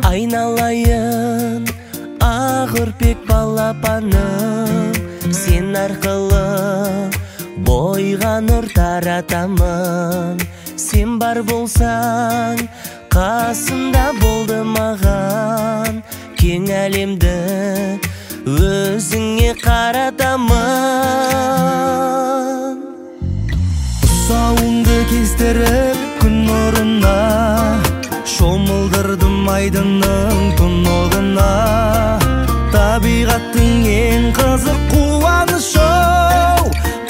Айналайын ағырпек балапаным, сен арқылы бойға нұр таратамын. Сен бар болсаң қасымда болды маған, кең әлемді өзіңе қаратамын. Тұсауыңды кестіріп күн нұрына, шомылдырдым айдынның тұнығына. Табиғаттың ең қызық қуанышы,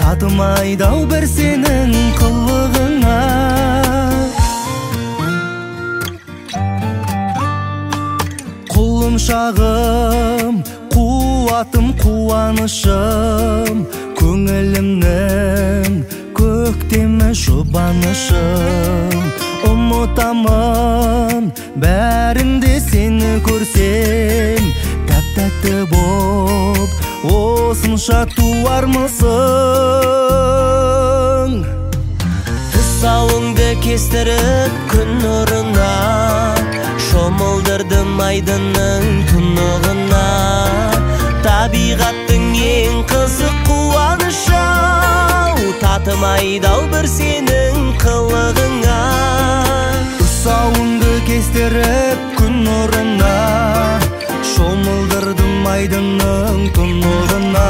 татымайды-ау бір сенің қылығыңа. Құлыншағым, қуатым, қуанышым, көңілімнің көктемі жұбанышым. Ұмытамын бәрінде сені көрсем, тәп-тәтті боп осынша туармысың. Тұсауыңды кестіріп күн нұрына, шомылдырдым айдынның тұнығына. Табиғаттың ең қызық қуанышы, татымайды-ау бір сенің қылығыңа. Тұсауыңды кестіріп күн нұрына, шомылдырдым айдынның тұнығына.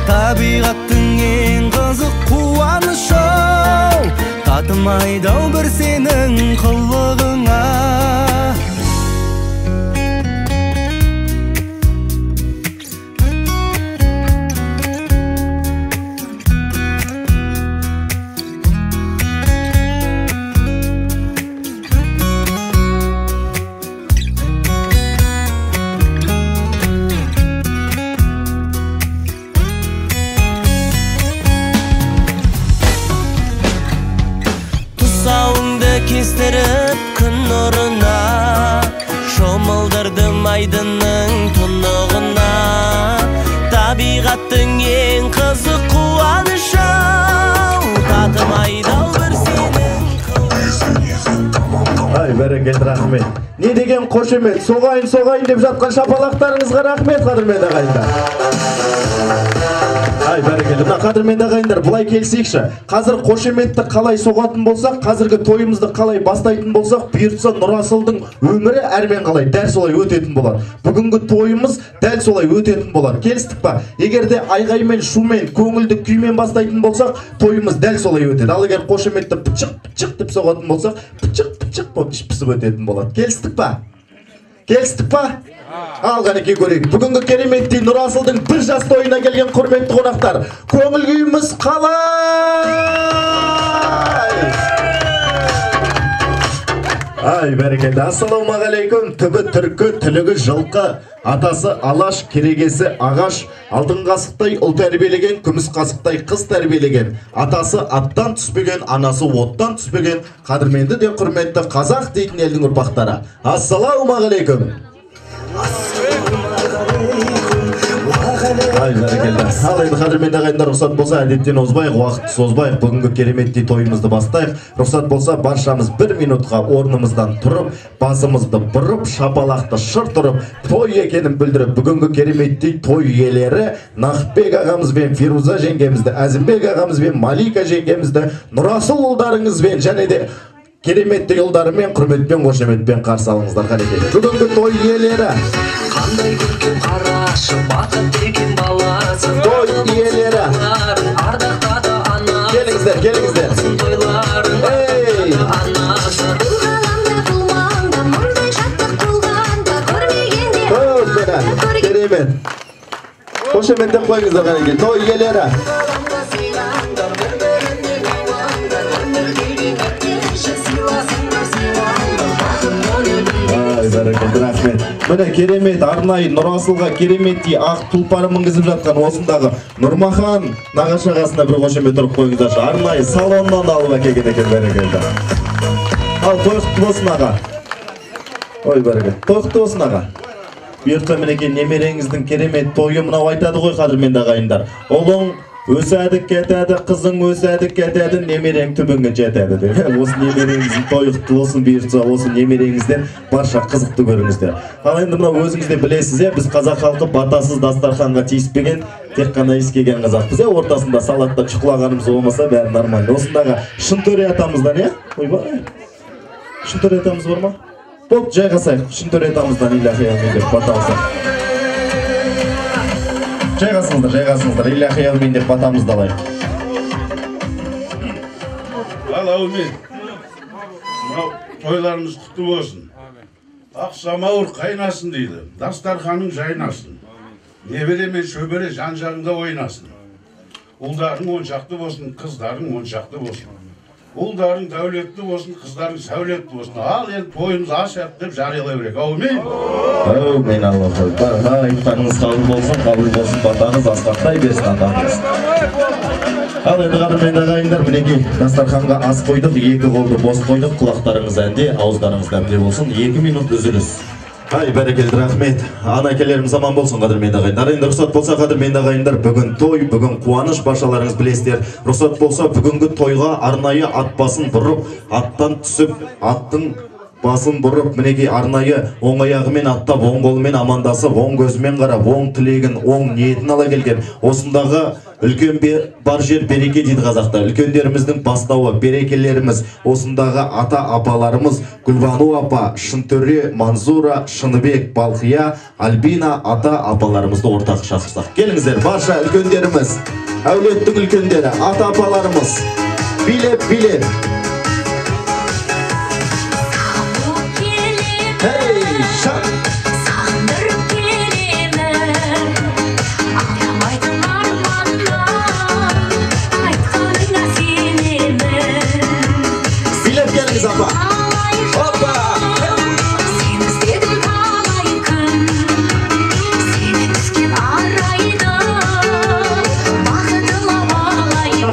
Табиғаттың ең қызық қуанышы, татымайды-ау бір сенің қылығыңа. Тұсауыңды кестіріп күн нұрына, шомылдырдым айдынның тұнығына. Табиғаттың ең қызық қуанышы, татымайды-ау бір сенің қылығыңа. Ай, бәрекелді, рахмет. Не деген қошемет, соғайын деп жатқан шапалақтарыңызға рахмет, қадірменді ағайындар. Ай, бәрекелді. Қадірменді ағайындар, бұлай келсейікші. Қазір қошеметті қалай соғатын болсақ, қазіргі тойымызды қалай бастайтын болсақ, бұйыртса Нұрасылдың өмірі әрмен қалай дәл солай өтетін болады. Бүгінгі тойымыз дәл солай өтетін болады. Келістік па? Егерде айғаймен, шумен, көңілді күймен бастайтын болсақ, тойымыз дәл солай өтеді. Ал егер қошеметті пычық деп соғатын болсақ, пычық болып пісіп өтетін болады. Келістік па? Келістік па? Ал қанекей көрейік. Бүгінгі кереметтей Нұрасылдың бір жас тойына келген құрметті қонақтар, көңіл күйіміз қалай? Ай, бәрекелді. Ассалаумағалейкум. Түбі түркі, түлігі жылқы, атасы алаш, керегесі ағаш, алтын қасықтай ұл тәрбиелеген, күміс қасықтай қыз тәрбиелеген. Атасы аттан түспеген, анасы оттан түспеген, қадірменді де құрметті қазақ дейтін елдің ұрпақтары. Ассалаумағалейкум. Ай, бәрекелді. Ал енді қадірменді ағайындар, рұқсат болса, әдеттен озбайық, уақытты созбайық, бүгінгі кереметтей тойымызды бастайық. Рұқсат болса, баршамыз бір минутқа орнымыздан тұрып, басымызды бұрып, шапалақты шырт ұрып, той екенін білдіріп, бүгінгі кереметтей той иелері Нақыпбек ағамызбен Фируза жеңгемізді, Әзімбек ағамызбен Малика жеңгемізді, Нұрасыл ұлдарыңызбен және де кереметті ұлдарымен құрметпен, қошеметпен қарсы алыңыздар. Қанекей. Бүгінгі той иелері қандай көркем қарашы, бақыт деген баласы. Той иелері ардақтады анасы. Келіңіздер. Тойларын анасы. Бұл ғаламда болмаңда, мұндай шаттық болғанда, көрмегенде керемет. Қошеметтеп қойыңыздар. Қанекей. Той иелері Ай, бәрекелді, рахмет. Міне керемет, арнайы Нұрасылға кереметтей ақ тұлпары мінгізіп жатқан осындағы Нұрмахан нағашы ағасына бір қошемет ұрып қойыңыздаршы. Арнайы салоннан алып әкелген екен, бәрекелді. Ал тойықты болсын аға. Ой, бәрекелді. Тойықты болсын аға. Бұйыртса мінеке немереңіздің керемет тойы мынау айтады ғой қадірменді ағайындар. Ұлың өсәді кетеді, қызың өсәді кетеді, немерең түбіңе жетеді деп. Осы немереңіздің тойы құтты болсын, бұйыртса осы немереңізден барша қызықты көріңіздер. Ал енді мынау өзіңіз де білесіз, біз қазақ халқы батасыз дастарханға тиіспеген, тек қана иіскеген қазақпыз. Ортасында салатта шұқылағанымыз болмаса бәрі нормально. Осындағы Шынтөре атамыздан, ойбай. Шынтөре атамыз бар ма? Болып жайғасайық, Шынтөре атамыздан илахи әмин деп бата алсақ. Жайғасыңыздар, илахи әмин деп батамызды алайық. Ал әумин, тойларымыз құтты болсын. Ақсамауыр қайнасын дейді, дастарханың жайнасын. Небере мен шөбере жан жағында ойнасын. Ұлдарың оншақты болсын, қыздарың оншақты болсын. Ұлдарың дәулетті болсын, қыздарың сәулетті болсын. Ал енді тойымыз ашық деп жариялай берейік. Әумин. Әумин Аллах. Айтқаныңыз қабыл болсын, батаңыз асқақтай берсін атаңыз. Ал енді қадірменді ағайындар, мінекей дастарханға ас қойдық, екі қолды бос қойдық, құлақтарыңыз әнде, ауыздарыңыз дәмде болсын. 2 минут үзіліс. Ай, бәрекелді, рахмет. Ана әкелеріміз аман болсын, қадірменді ағайындар. Енді рұқсат болса, қадірменді ағайындар, бүгін той, бүгін қуаныш, баршаларыңыз білесіздер. Рұқсат болса, бүгінгі тойға арнайы ат басын бұрып, аттан түсіп, аттың басын бұрып, мінекей арнайы оң аяғымен аттап, оң қолымен амандасып, оң көзімен қарап, оң тілегін, оң ниетін ала келген. Осындағы үлкен бар жер береке дейді қазақта. Үлкендеріміздің бастауы, берекелеріміз, осындағы ата-апаларымыз Гүлбану апа, Шынтөре, Манзура, Шыныбек, Балқия, Альбина ата-апаларымызды ортақ шақырсақ. Келіңіздер, барша үлкендеріміз, әулеттің үлкендері, ата-апаларымыз, билеп. Hey, şak! Sandırıp gelemen Ağlamaydım armandan Aytkanına sinemen Bilep geliniz abla! Hoppa! Sen istedim kalayım Seni düşken araydım Bakıdıma bağlayım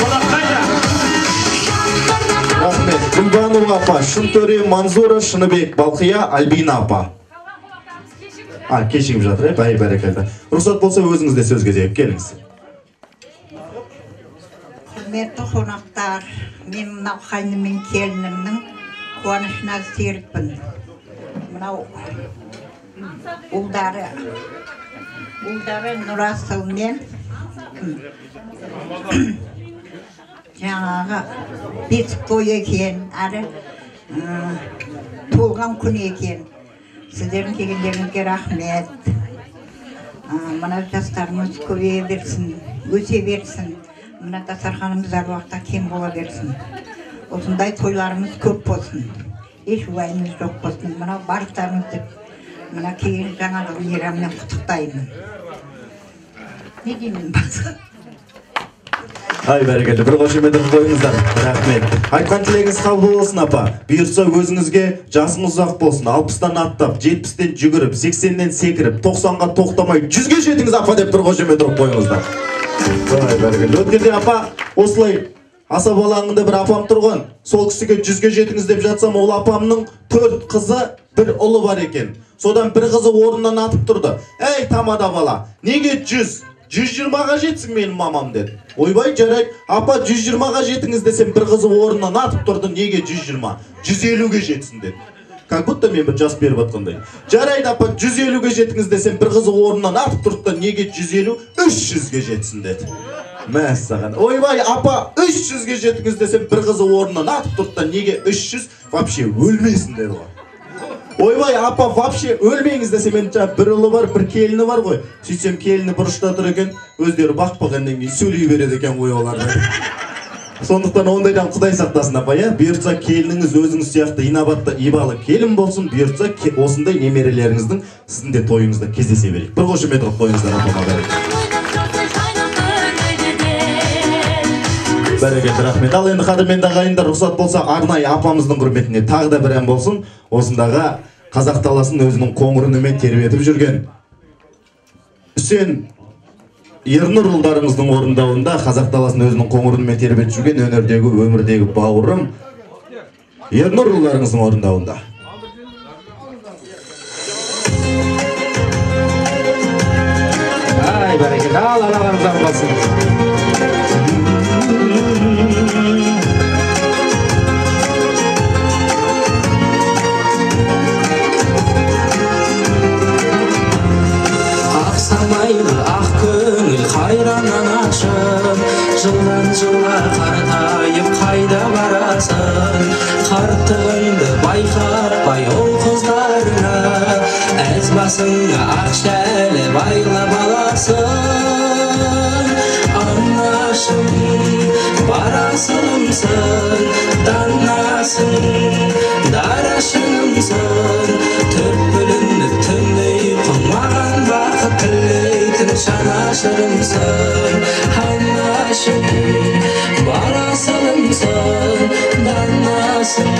Rahmet, Gülbanu apa, Şıntöre, Manzura, Şınыбек, Балқия, Альбина апа. Кешігіп жатыр, бәй бәрекелді. Рұқсат болса өзіңіз де сөз кезейік, келіңіз. Құрметті қонақтар, мен мынау қайны мен келінімнің қуанышына серікпін. Мынау ұлдары Нұрасыл мен жаңағы бесік той екен, әрі толған күн екен. Сіздердің келгендеріңізге рахмет. Мына жастарымыз көбейе берсін, өсе берсін. Мына дастарханымыз әр уақытта кең бола берсін. Осындай тойларымыз көп болсын. Еш уайымыз жоқ болсын. Мына барлықтарыңызды мына келген жаңа жыл мейрамымен құттықтаймын. Не деймін басқа? Ай, бәрекелді, бір қошеметін қойыңыздар, рахмет. Айтқан тілегіңіз қабыл болсын апа. Бұйыртса өзіңізге жасыңыз ұзақ болсын. 60-тан аттап, 70-тен жүгіріп, 80-ден секіріп, 90-ға тоқтамай, 100-ге жетіңіз апа деп бір қошеметін қойыңыздар. Ай, бәрекелді. Өткенде апа, осылай асап алаңында бір апам тұрған. Сол кісіге 100-ге жетіңіз деп жатсам, ол апамның 4 қызы, 1 ұлы бар екен. Содан бір қызы орнынан атып тұрды. Ей, тамада бала, неге 100? 120-ға жетсің менің мамам деді. Ойбай, жарайды, апа 120-ға жетіңіз десем, бір қызы орнынан атып тұрды, неге 120? 150-ге жетсін деді. Как будто мен бір жас беріп атқандай. Жарайды, апа 150-ге жетіңіз десем, бір қызы орнынан атып тұрды, неге 150? 300-ге жетсін деді. Мәссаған. Ойбай, апа 300-ге жетіңіз десем, бір қызы орнынан атып тұрды, неге 300? Вообще өлмесін деді ғой. Ойбай, апа, вообще өлмеңіз десе, мен бір ұлы бар, бір келіні бар ғой. Сөйтсем, келіні бұрышта тұр екен, өздері бақпағаннан кейін сөйлей береді екен ғой оларды. Сондықтан ондайдан Құдай сақтасын апа, бұйыртса келініңіз өзіңіз сияқты инабатты, ибалы келін болсын, бұйыртса осындай немерелеріңіздің сіздің де тойыңызда кездесе берейік. Бір қошемет қылып қойыңыздар апама бәрекелді. Бәрекелді, рахмет. Ал енді қадірменді ағайындар, рұқсат болса арнайы апамыздың құрметіне тағы да бір ән болсын. Осындағы қазақ даласын өзінің қоңыр үнімен тербетіп жүрген Үсен Ернұрұлдарыңыздың орындауында қазақ даласын өзінің қоңыр үнімен тербетіп жүрген өнердегі, өмірдегі бауырым Ернұрұлдарыңыздың орындауында. Ай, бәрекелді, аналарымыз арбасыңыз. Ақсамайлы ақ көңіл қайраннан ашып, жылдан жылға қартайып қайда барасың? Қарттығыңды байқатпай ол қыздарыңа, әз басыңа ақ шәлі байлап аласың. Анашым, барасыңсың, данасың, дарашыңсың, түрпілініп түндей қылмаған бақыт тілейтін жанашырымсың. Анашым, барасыңсың, данасың,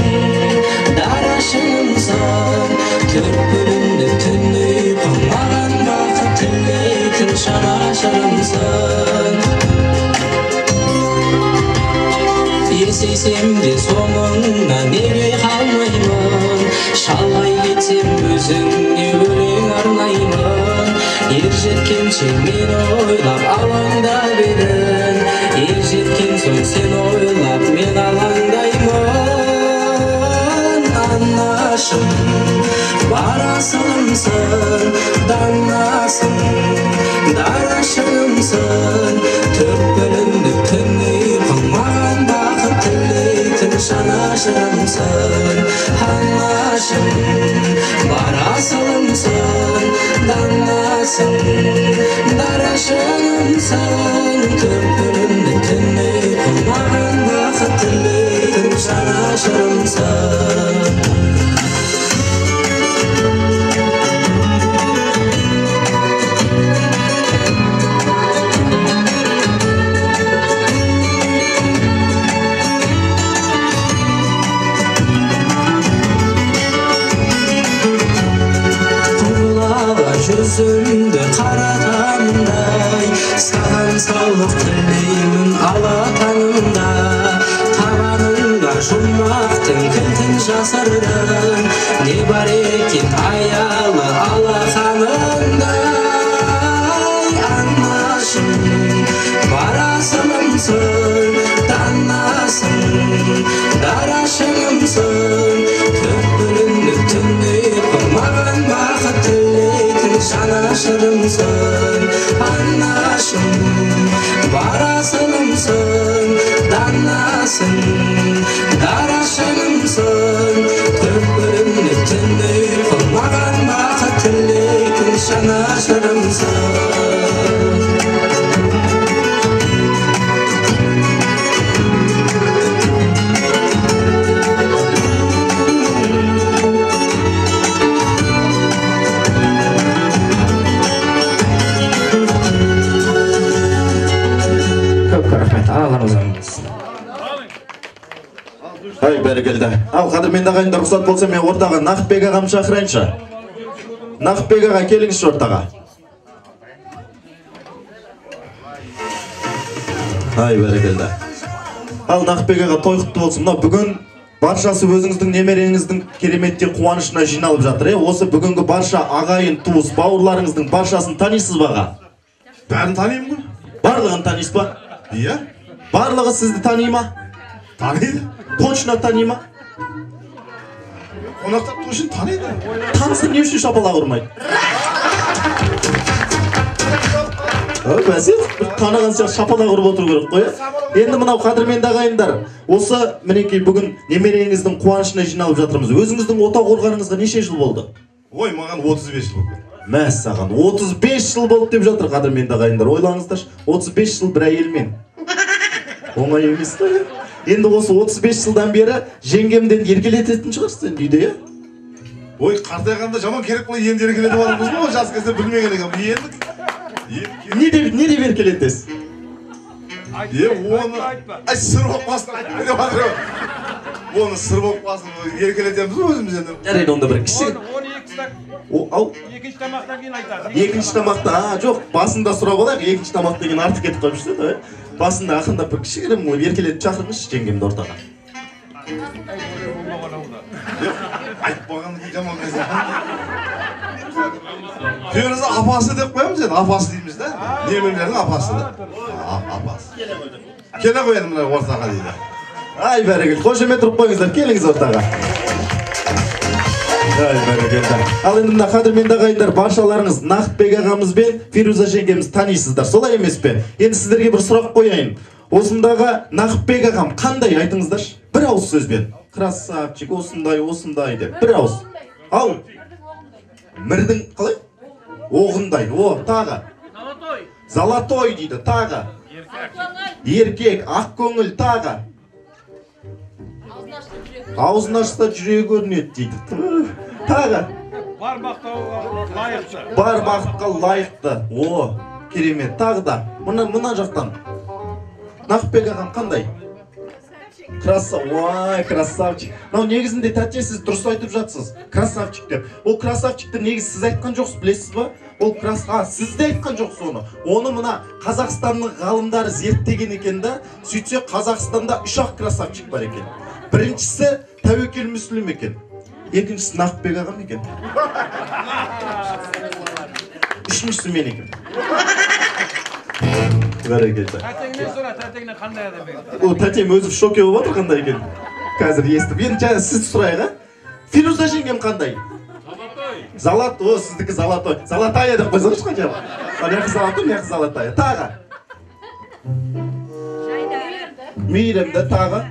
дарашыңсың, түрпілініп түндей қылмаған бақыт тілейтін жанашырымсың. Есейсем де соңыңнан ере қалмаймын, шалай кетсем өзіңе өлең арнаймын. Ер жеткенше мен ойлап алаңдап едің, ер жеткен соң сен ойлап мен алаңдаймын. Анашым, барасыңсың, данасың, дарашыңсың, түрпілініп түндей қылмаған бақыт тілейтін жанашырымсың. Анашым, барасыңсың, данасың, дарашыңсың, түрпілініп түндей қылмаған бақыт тілейтін жанашырымсың. Жүзімді қаратамдай, саған саулық тілеймін алатаңымда. Табаныңда жұмақтың кілтін жасырдың, не бар екен аялы алақаныңда. Анашым, барасыңсың, данасың, дарашыңсың, түрпілініп түндей қылмаған бақыт тілейтін жанашырымсың. Анашым, барасыңсың, данасың, дарашыңсың, түрпілініп түндей қылмаған бақыт тілейтін жанашырымсың. Ай, бәрекелді. Ал, қадірменді ағайындар, рұқсат болса мен ортаға Нақыпбек ағам шақырайыншы. Нақыпбек аға, келіңізші ортаға. Ай, бәрекелді. Ал, Нақыпбек аға, той құтты болсын. Мына бүгін баршасы өзіңіздің немереңіздің кереметтей қуанышына жиналып жатыр. Осы бүгінгі барша ағайын, туыс, бауырларыңыздың баршасын танисыз баға? Бәрін танимын ғой. Барлығын танисыз ба? Иә. Барлығы сізді тани ма? Таниды. Точно тани ма? Қонақтар точно таниды. Танысы не үшін шапалақ ұрмайды? Бәсе, таныған сияқты шапалақ ұрып отыру керек қой. Енді мынау қадірменді ағайындар, осы мінекей бүгін немереңіздің қуанышына жиналып жатырмыз. Өзіңіздің отау құрғаныңызға неше жыл болды? Ой, маған 35 жыл болды. Мәс саған 35 жыл болды деп жатыр қадірменді ағайындар. Ойлаңыздаршы, 35 жыл бір әйелмен. Оңай емес қой. Енді осы 35 жылдан бері жеңгемден еркелететін шығарсың үйде, иә? Ой, қартайғанда жаман керек болай енді еркелетіп алырмыз ғой, жас кезде білмеген екенмін. Не деп еркелетесіз? Оны сыр болып қалсын айтып деп жатыр. Оны сыр болып қалсын еркелетеміз өзіміз енді. Жарайды, онда бір кіші айтсыздар. Ау. Екінші тамақтан кейін айтады. Екінші тамақта, жоқ, басында сұрап алайық, екінші тамақ деген артық кетіп қоймыш та. Басында ақырындап бір кішігірім еркелетіп шақырыңызшы жеңгемді ортаға. Айтып қойғанды жаман кезде. Фируза апасы деп қоямыз енді, апасы дейміз да. Немелердің апасы да. Апасы. Келе қояды мына ортаға дейді. Ай, бәрекелді. Қошемет тұрып қойыңыздар, келіңіз ортаға. Ай, бәрекелді. Ал енді мына қадірменді ағайындар, баршаларыңыз Нақыпбек ағамыз бен Фируза жеңгеміз танисыздар, солай емес пе? Енді сіздерге бір сұрақ қояйын. Осындағы Нақыпбек ағам қандай айтыңыздаршы? Бір ауыз сөзбен. Красавчик, осындай деп. Бір ауыз. Ал. Мірдің қалай? Оғындай. О, тағы. Золотой дейді, тағы. Еркек, ақ көңіл, тағы. Аузын ашса жүрегі көрінеді дейді. Тағы. Бар бақытқа лайықты. Бар бақытқа лайықты. О, керемет. Тағы да. Мына жақтан. Нақыпбек ағам қандай? Красавчик. Мынау негізінде тәте сіз дұрыс айтып жатсыз. Красавчик деп. Ол красавчикті негіз сіз айтқан жоқсыз, білесіз ба? Ол сіз де айтқан жоқсыз оны. Оны мына Қазақстанның ғалымдары зерттеген екен да, сөйтсе Қазақстанда 3-ақ красавчик бар екен. Біріншісі Тәуекел Мүслім екен. Екіншісі Нақыпбек ағам екен. Үшіншісі мен екен. Бәрекелді. Тәтеңнен сұра, тәтеңнен қандай адам екен? О, тәтем өзі шоке болып отыр қандай екен. Қазір естіп. Енді жаңа сіз сұрайық, Фируза жеңгем қандай? Золотой. О, сіздікі золотой. Золотая деп қойсаңызшы қанша? Мына золотой, мына золотая. Тағы. Мейірімді тағы.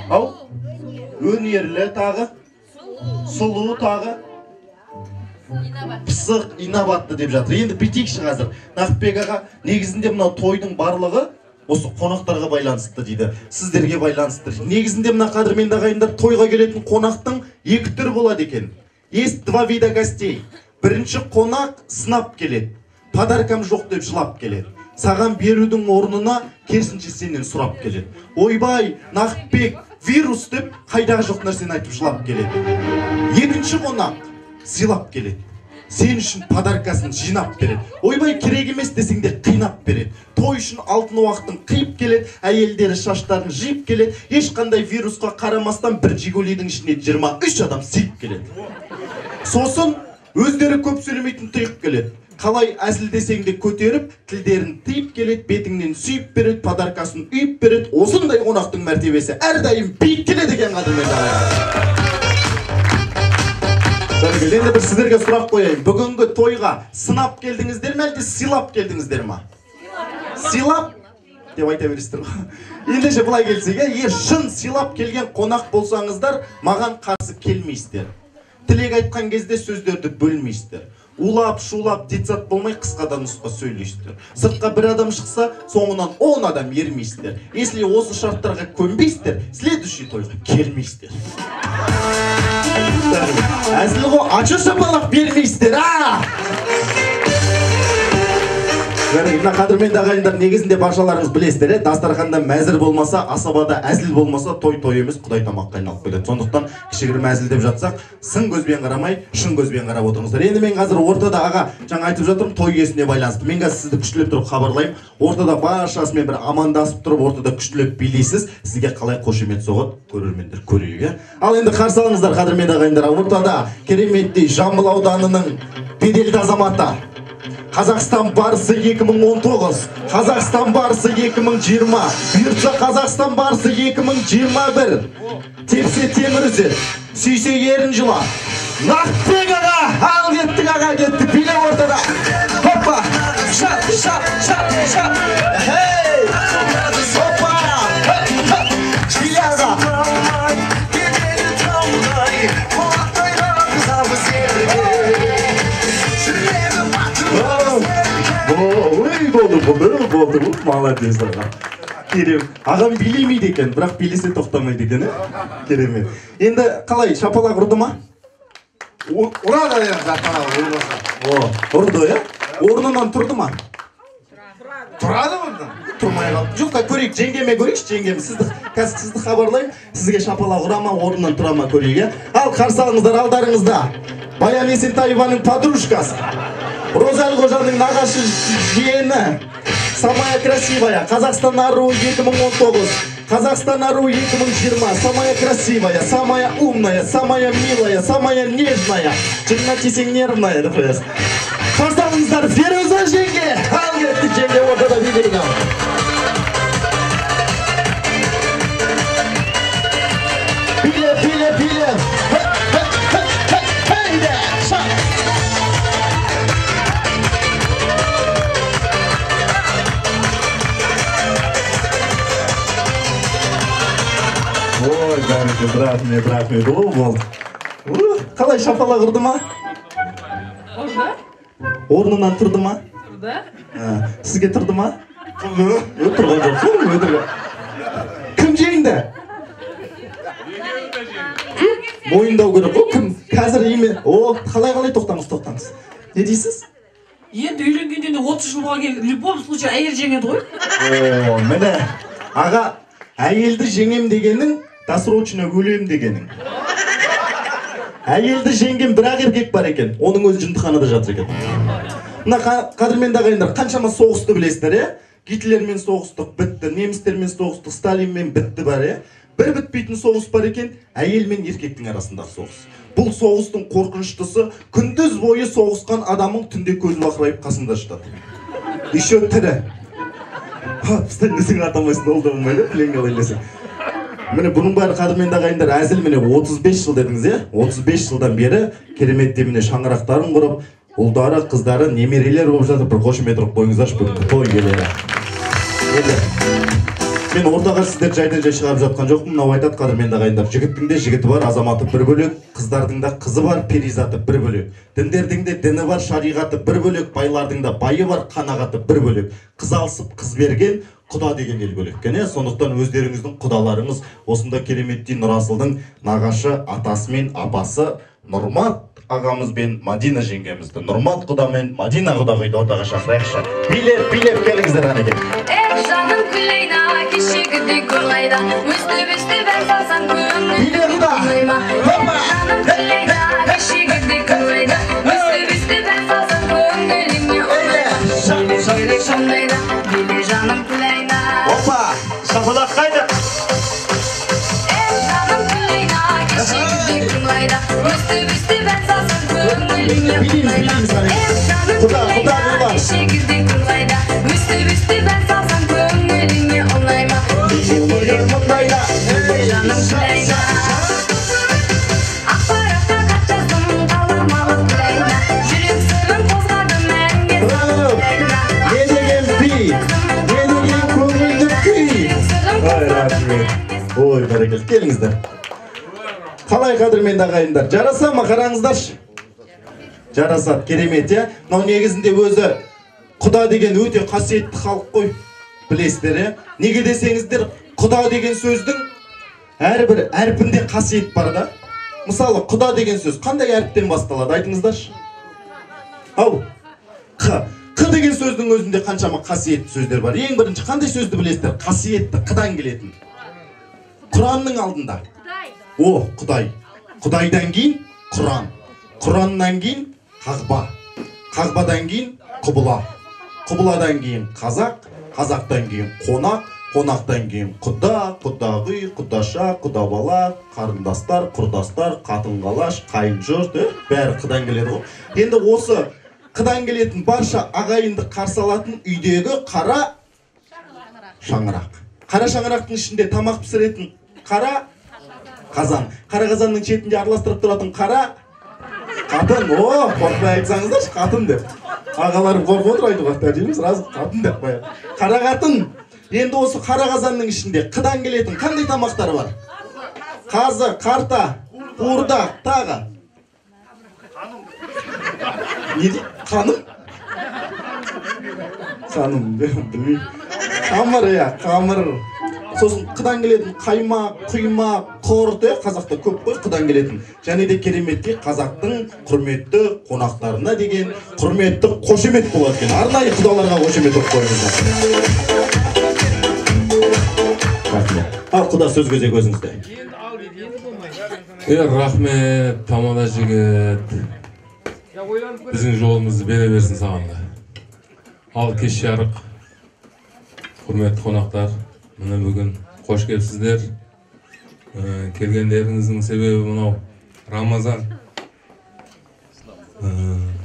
Ау. Өнерлі тағы. Сұлу тағы. Пысық, инабатты деп жатыр. Енді бітейікші қазір. Нақыпбек аға, негізінде мынау тойдың барлығы осы қонақтарға байланысты дейді. Сіздерге байланысты. Негізінде мына қадірменді ағайындар, тойға келетін қонақтың екі түр болады екен. Есть два вида гостей. Бірінші қонақ сынап келеді. Подаркам жоқ деп жылап келеді. Саған берудің орнына керісінше сенен сұрап келеді. Ойбай, Нақыпбек, вирус деп қайдағы жоқ нәрсені айтып жылап келеді. Екінші қонақ сыйлап келеді. Сен үшін подаркасын жинап береді. Ойбай, керек емес десең де қинап береді. Той үшін алтын уақытын қиып келеді, әйелдері шаштарын жиып келеді. Ешқандай вирусқа қарамастан бір Жигулидің ішіне 23 адам сыйып келеді. Сосын өздері көп сөйлемейтін тұйық келеді. Қалай әзілдесең де көтеріп, тілдерін тиіп келеді, бетіңнен сүйіп береді, подаркасын үйіп береді. Осындай қонақтың мәртебесі әрдайым биік келеді екен қадірменді ағайындар. Енді бір сіздерге сұрақ қояйын. Бүгінгі тойға сынап келдіңіздер ме, әлде сыйлап келдіңіздер ме? Сыйлап деп айта бересіздер ғой. Ендеше былай келсек, егер шын сыйлап келген қонақ болсаңыздар, маған қарсы келмейсіздер. Тілек айтқан кезде сөздерді бөлмейсіздер. Улап, шулап, детсат болмай қысқадан нұсқа сөйлейсіздер. Сыртқа бір адам шықса, соңынан 10 адам ермейсіздер. Если осы шарттарға көнбейсіздер, следующий тойға келмейсіздер. Әзіл ғой, ачы шапалақ бермейсіздер, Мына қадірменді ағайындар, негізінде баршаларыңыз білесіздер, дастарханда мәзір болмаса, асабада әзіл болмаса, той емес, құдай тамаққа айналып кетеді. Сондықтан кішігірім әзіл деп жатсақ, сын көзбен қарамай, шын көзбен қарап отырыңыздар. Енді мен қазір ортада аға, жаңа айтып жатырмын, той иесіне байланысты. Мен қазір сізді күштілеп тұрып хабарлаймын. Ортада баршасымен бір амандасып тұрып, ортада күштілеп билейсіз. Сізге қалай қошемет соғады, көрермендер көрейік. Ал енді қарсы алыңыздар, қадірменді ағайындар. Ортада кереметтей Жамбыл ауданының беделді азаматы, Қазақстан барысы 2019, Қазақстан барысы 2020, бұйыртса Қазақстан барысы 2021. Тепсе темір үзер, сүйсе ерін жыла. Нақыпбек аға, ал кеттік аға, кеттік, биле ортада. Хоппа, шат, шат, шат, шат. Хей, хоппа, биле аға. Болды, молодец аға. Керем. Ағам билемейді екен, бірақ билесе тоқтамайды екен, керемет. Енді қалай, шапалақ ұрды ма? Ұрады енді шапалақ ұрды. Ұрды, орнынан тұрды ма? Тұрады мұнда? Тұрмай қалды. Жоқ, көрейік, жеңгеме көрейікші, жеңгем. Сізді қазір сізді хабарлаймын, сізге шапалақ ұрама, орнынан тұрама көрейік. Ал қарсы алыңыздар алдарыңызда Баян Есентаеваның подружкасы, Розаль Қожаның нағашы жиені, Самая красивая, Қазақстан аруы 2019, Казахстан аруы 2020, самая красивая, самая умная, самая милая, самая нежная, жынына тисең нервная, деп қоясың. Қарсы алыңыздар Феруза жеңге, ал кетті жеңге ортада билейді. Биле. Хейде, шат. Ой, рахмет, ол болды. Қалай шапалақ ұрды ма? Ұрды? Орнынан тұрды ма? Тұрды. Сізге тұрды ма? Тұрған жоқ, кім жеңді? Мойындау керек, кім? Қазір еме, қалай тоқтаңыз. Не дейсіз? Енді үйленгенде 30 жылға келіп, любом случай әйел жеңеді ғой? Міне, аға, әйелді жеңем дегенің, досрочно өлем дегенің. Әйелді жеңген бірақ еркек бар екен, оның өзі жындыханада жатыр екен. Мына қадірменді ағайындар, қаншама соғысты білесіздер, Гитлермен соғыстық, бітті, немістермен соғыстық, Сталинмен бітті бар, бір бітпейтін соғыс бар екен, әйел мен еркектің арасындағы соғыс. Бұл соғыстың қорқыныштысы, күндіз бойы соғысқан адамың түнде көзі бақырайып қасында жатады. Еще тірі. Пістен атамайсын, ол да болмайды, пленге алайласың. Міне бұның бәрі қадірменді ағайындар, әзіл міне 35 жыл дедіңіз, 35 жылдан бері кереметте міне шаңырақтарын құрып, ұлдары, қыздары, немерелер болып жатыр. Бір қошемет ұрып қойыңыздаршы, бүгінгі той келеді. Мен ортаға сіздер жайдан жай шығарып жатқан жоқпын. Мынау айтады қадірменді ағайындар, жігіттің де жігіті бар, азаматы бір бөлек, қыздардың да қызы бар, перизаты бір бөлек. Діндердің де діні бар, шариғаты бір бөлек, байлардың да байы бар, қанағаты бір бөлек. Қыз алысып, қыз берген, құда деген ел бөлек. Сондықтан өздеріңіздің құдаларыңыз осында кереметтей Нұрасылдың нағашы атасы мен апасы Нұрмат ағамыз бен Мадина жеңгемізді, Нұрмат құда мен Мадина құда қойды ортаға шақырайықшы. Билеп келіңіздер әнеке. Жаным күлейді, кешегідей көңайда, өсті бән салсаң көңіл болмайма. Жаным күлейді, кешегідей көңайда, өсті бән салсаң көңіліңе олайма. Жүрек шондайда, биле жаным күлейді. Опа, шапалақ қайда? Жаным күлейді, кешегідей көңайда, өсті бән салсаң көңіліңе олайма. Жаным күлейді, кешегідей көңайда, өсті бән салсаң көңіліңе олайма. Жүрек мұндайда, жаным күлейді. Ақпаратта хат жаздым, қаламалы күлейді. Жүрек сырын қозғадым, әнге салып күлейді. Не деген би, не деген көңілді күй. Ой, бәрекелді, келіңіздер. Қалай қадірменді ағайындар, жараса ма, қараңыздаршы? Жарасады, керемет, Мынау негізінде өзі құда деген өте қасиетті халық қой, білесіздер, Неге десеңіздер, құда деген сөздің әрбір әрпінде қасиет бар да. Мысалы, құда деген сөз қандай әріптен басталады, айтыңыздаршы? Ау, Қ деген сөздің өзінде қаншама қасиетті сөздер бар. Ең бірінші қандай сөзді білесіздер? Қасиетті, қыдан келетін. Құранның алдында. Құдай. Құдайдан кейін Құран. Құраннан кейін Қағба. Қағбадан кейін Құбыла. Құбыладан кейін Қазақ. Қазақтан кейін Қонақ. Қонақтан кейін Құда, Құдағи, Құдаша, Құдабала, қарындастар, құрдастар, қатын-қалаш, қайын жұрт, бәрі қыдан келеді ғой. Енді осы қыдан келетін барша ағайынды қарсы алатын үйдегі қара шаңырақ. Қара шаңырақтың ішінде тамақ пісіретін қара қазан. Қара қазанның шетінде араластырып тұратын қара қатын. Қорқпай айтсаңыздаршы, қатын деп. Ағаларым қорқып отыр айтуға, тәжеміз разы қатын деп қояды. Қара қатын. Енді осы қара қазанның ішінде қыдан келетін қандай тамақтар бар? Қазы, қарта, қуырдақ, тағы. Не дейді? Қаным? Қаным, білмеймін. Қамыр, қамыр. Сосын қыдан келетін қаймақ, құймақ, құрт, қазақта көп қой қыдан келетін. Және де кереметтей қазақтың құрметті қонақтарына деген құрметті қошемет болады екен. Арнайы құдаларға қошемет қойыңыздар. Рахмет. Ал құда сөз кезек өзіңізде. Рахмет, тамада жігіт. Біздің жолымызды бере берсін саған да. Ал кеш жарық. Құрметті қонақтар, мына бүгін қош келіпсіздер. Келгендеріңіздің себебі мынау Рамазан.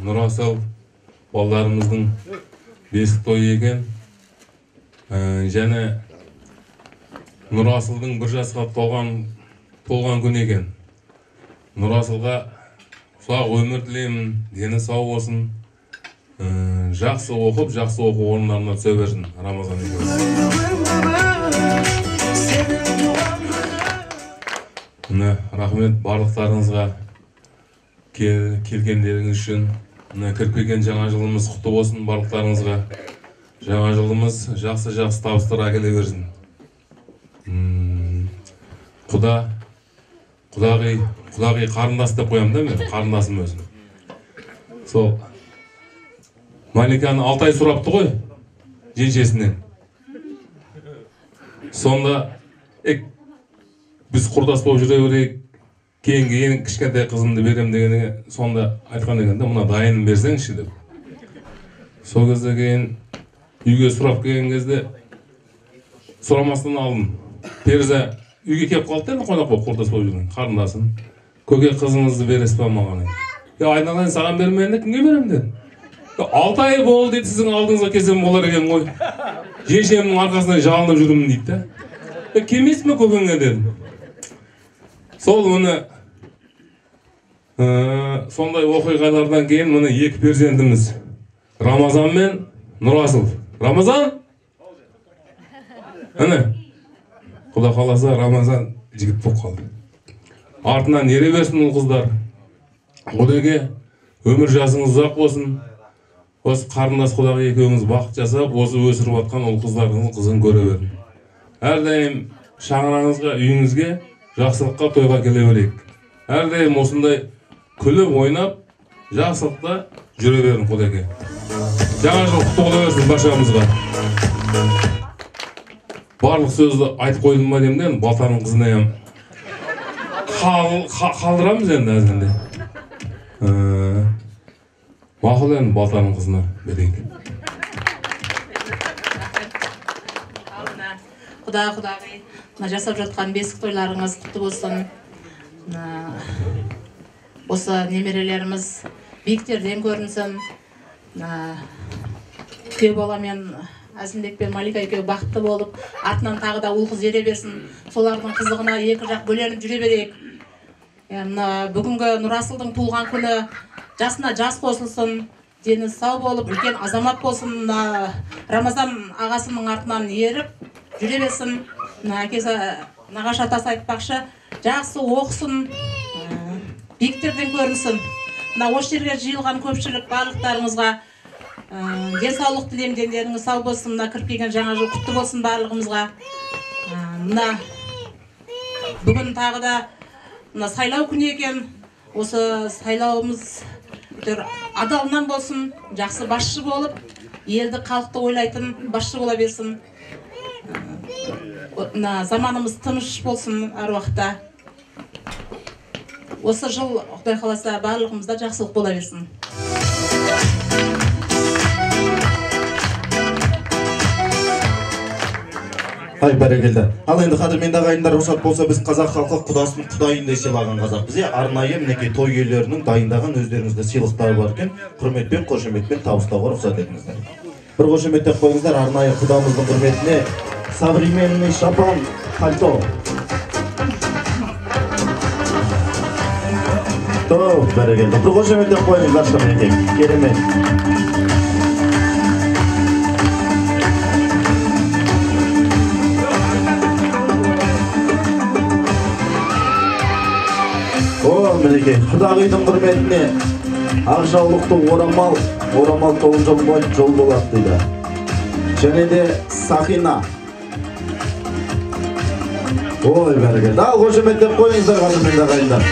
Нұрасыл балдарымыздың бесік тойы екен. Және Нұрасылдың 1 жасқа толған күн екен. Нұрасылға ұзақ өмір тілеймін, дені сау болсын. Жақсы оқып, жақсы оқу орындарына түсе берсін. Рамазан екен. Рахмет барлықтарыңызға келгендеріңіз үшін. Кіріп келген жаңа жылымыз құтты болсын барлықтарыңызға. Жаңа жылымыз жақсы табыстар әкеле берсін. Құдағи қарындас деп қоямын да мен, қарындасым өзім. Сол Маликаны 6 ай сұрапты ғой, женшесінен. Сонда біз құрдас болып жүре берейік, кейін кішкентай қызымды берем дегенге сонда айтқан дегенде, мұна дайынын берсеңші деп. Сол кезде кейін үйге сұрап келген кезде сұрамастан алдым. Перза үйге кеп қалды енді қонақ болып құрдас болып жүрген қарындасын. Көке қызыңызды бересіз ба маған? Айналайын саған бермейін, кімге берем дедім. 6 ай болды дейді, сіздің алдыңызға келсем болар екен ғой. Женшемнің арқасынан жалынып жүрмін дейді да. Келмейсіз ме көкеңе дедім. Сол мұны сондай оқиғалардан кейін мұны 2 перзентіміз Рамазан мен Нұрасыл. Рамазан? Құда қаласа Рамазан жігіт болып қалды. Артынан ере берсін ұл қыздар. Құдеге өмір жасыңыз ұзақ болсын. Осы қарындас құдағы екеуіңіз бақыт жасап, осы өсіріп атқан ұл қыздарыңыздың қызын көре берін. Әрдайым шаңырағыңызға, үйіңізге жақсылыққа тойға келе берейік. Әрдайым осындай күліп ойнап, жақсылықта жүре берін құдеге. Жаңа жыл құтты бола берсін баршамызға. Барлық сөзді айтып қойдым ба демден, Балтаның қызына ем. Қалдырамыз енді әзінде. Мақұл енді Балтаның қызына берейік. Құдағи, жасап жатқан бесік тойларыңыз құтты болсын. Осы немерелеріміз биіктерден көрінсін. Күйеу бала мен Әзімбек пен Малика екеуі бақытты болып, артынан тағы да ұл қыз ере берсін. Солардың қызығына екі жақ бөленіп жүре берейік. Бүгінгі Нұрасылдың туылған күні жасына жас қосылсын, дені сау болып, үлкен азамат болсын. Рамазан ағасының артынан еріп жүре берсін. Әкесі нағашы атасы айтпақшы, жақсы оқысын, биіктерден көрінсін. Осы жерге жиылған көпшілік барлықтарыңызға денсаулық тілеймін, дендеріңіз сау болсын. Кіріп келген жаңа жыл құтты болсын барлығымызға. Бүгін тағы да сайлау күні екен. Осы сайлауымыз адалынан болсын, жақсы басшы болып, елді халықты ойлайтын басшы бола берсін. Заманымыз тыныш болсын әр уақытта. Осы жыл Құдай қаласа барлығымызда жақсылық бола берсін. Ай, бәрекелді. Ал енді қадірменді ағайындар, рұқсат болса, біз қазақ халқы құдасын құдайындай сыйлаған қазақпыз. Арнайы мінекей той иелерінің дайындаған өздеріңізде сыйлықтары бар екен. Құрметпен, қошеметпен табыстауға рұқсат етіңіздер. Бір қошеметтеп қойыңыздар, арнайы құдамыздың құрметіне современный шапан пальто. Бәрекелді. Бір қошеметтеп қойыңыздар, мінекей. Керемет. Мінекей, құдағидың құрметіне ақ жаулықты орамал толын жол болады дейді. Және де Сақина. Ой, бәрекелді. Ал қошеметтеп қойыңыздар, қадірменді ағайындар.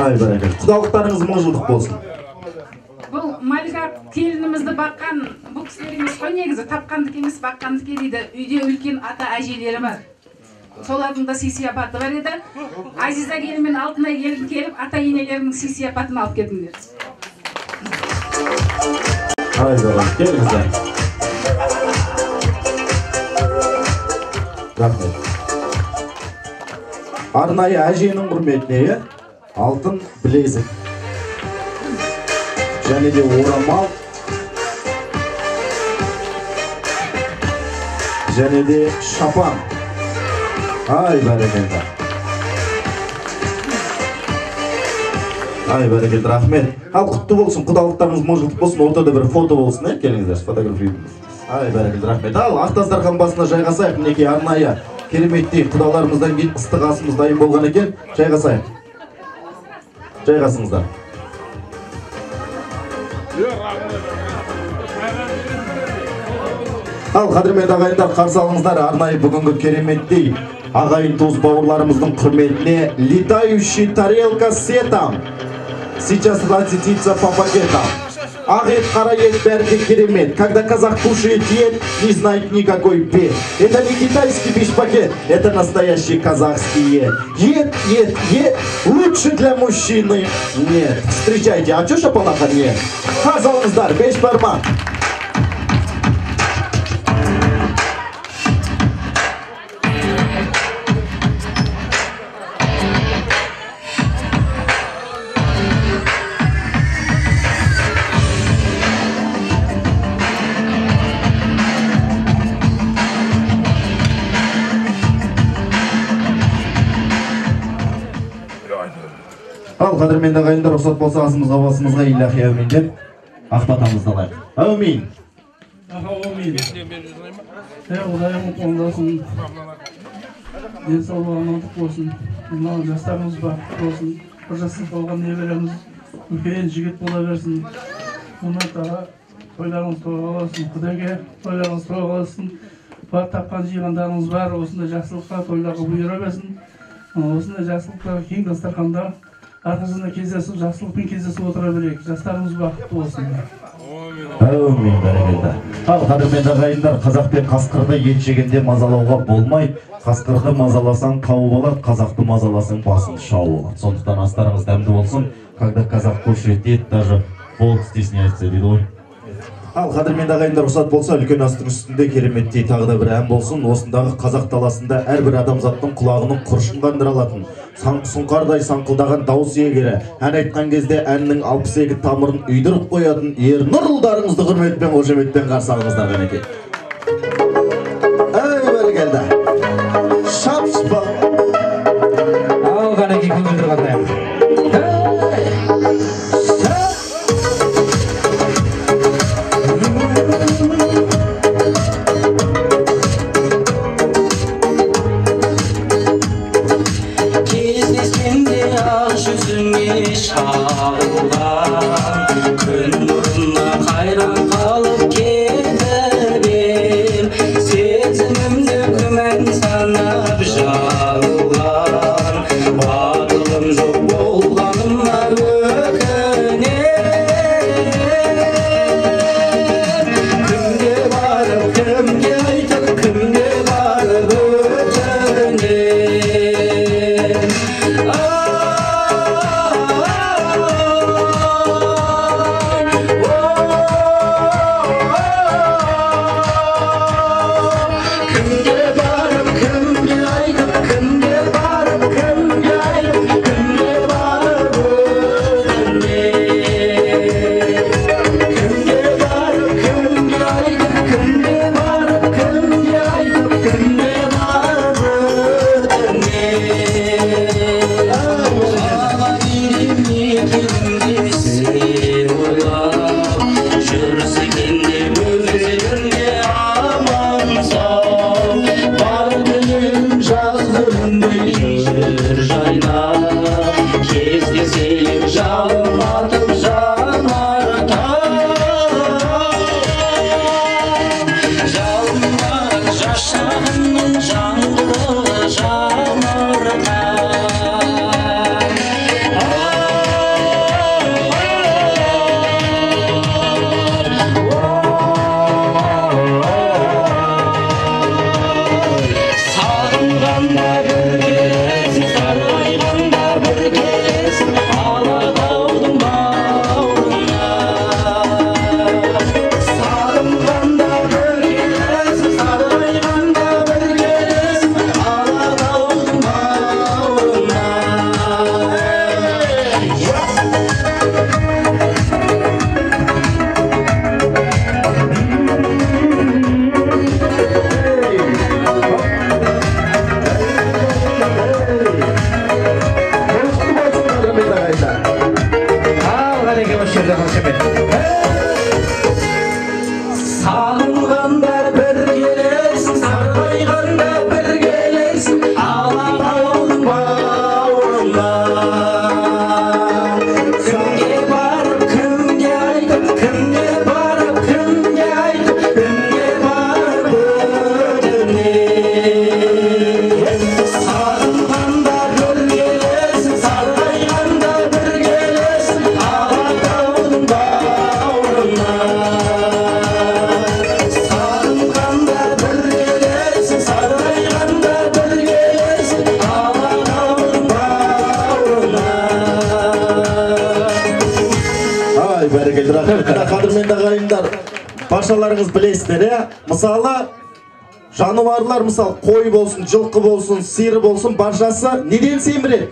Ай, бәрекелді. Құдалықтарыңыз мың жылдық болсын. Бұл Малика келінімізді баққан бұл кісілеріңіз қой негізі тапқандық емес баққандық дейді. Үйде үлкен ата әжелері бар. Солардың да сый-сияпаты бар еді. Азиза келін мен Алтынай келін келіп, ата енелерінің сый-сияпатын алып кетіңдер. Келіңіздер. Рахмет. Арнайы әженің құрметіне алтын білезік және де орамал және де шапан. Ай бәрекелді. Ай бәрекелді, рахмет. Ал құтты болсын, құдалықтарыңыз можылтып болсын, ортада бір фото болсын, келіңіздер, фотографиямыз. Ай бәрекелді, рахмет. Ал ақ дастархан басына жайғасайық, мінекей арнайы кереметтей құдаларымыздан кейін ыстық асымыз дайын болған екен. Жайғасайық. Жайғасыңыздар. Ал қадірменді ағайындар, қарсы алыңыздар, арнайы бүгінгі кереметтей ағайын туыс бауырларымыздың құрметіне летающий тарелка с сетом. Сейчас разлетится по пакетам. Ақ ет, қара ет, бәрі де керемет. Когда казах кушает ет, не знает никакой бед. Это не китайский бишпакет, это настоящий казахский ет. Ет, ет, ет, лучше для мужчины нет. Встречайте, а чё шапалаха нет? Қарсы алыңыздар, 5 бармақ. Ал қадірменді ағайындар, рұқсат болса асымызға басымызға илахи әумин деп ақтатамызды алайық. Әумин. Әумин. Құдайым қолдасын, денсаулығы амандық болсын, мынау жастарымыз бақытты болсын, бір жассыз болған небереміз үлкен жігіт бола берсін. Мұны таға тойларыңыз тоға болсын, Құдайға тойларыңыз тоға болсын. Бар тапқан жиғандарыңыз бар, осындай жақсылыққа тойларға бұйыра берсін. Осындай жақсылықтарға кең дастарханда арқасында кездесіп, жақсылықпен кездесіп отыра берейік. Жастарымыз бақытты болсын. Әумин, бәрекелді. Ал қадірменді ағайындар, қазақ пен қасқырды ет жегенде мазалауға болмайды. Қасқырды мазаласаң қауып алады, қазақты мазаласаң басың шауып алады. Сондықтан астарыңыз дәмді болсын. Когда казах кушает ет, даже волк стесняется, дейді ғой. Ал қадірменді ағайындар, рұқсат болса, үлкен астың үстінде кереметтей тағы да бір ән болсын. Осындағы қазақ даласында әрбір адамзаттың құлағының құршын қандыра алатын, сұңқардай саңқылдаған дауыс иегері, ән айтқан кезде әннің 62 тамырын үйдіріп қоятын Ернұр ұлдарыңызды құрметпен, қошеметпен қарсы алыңыздар қанекей. Әй бәрекелді. Шап-шпа. Ал қанекей көңілдір қандайым. Күн нұрына қайран қалып кетіп сезімімді күмән санап жағылған батылым жоқ болғаныма өкінем кімге барып кімге айтып кімге барып өтінем Мына қадірменді ағайындар, баршаларыңыз білесіздер, мысалы жануарлар, мысалы қой болсын, жылқы болсын, сиыр болсын, баршасы неден семіреді?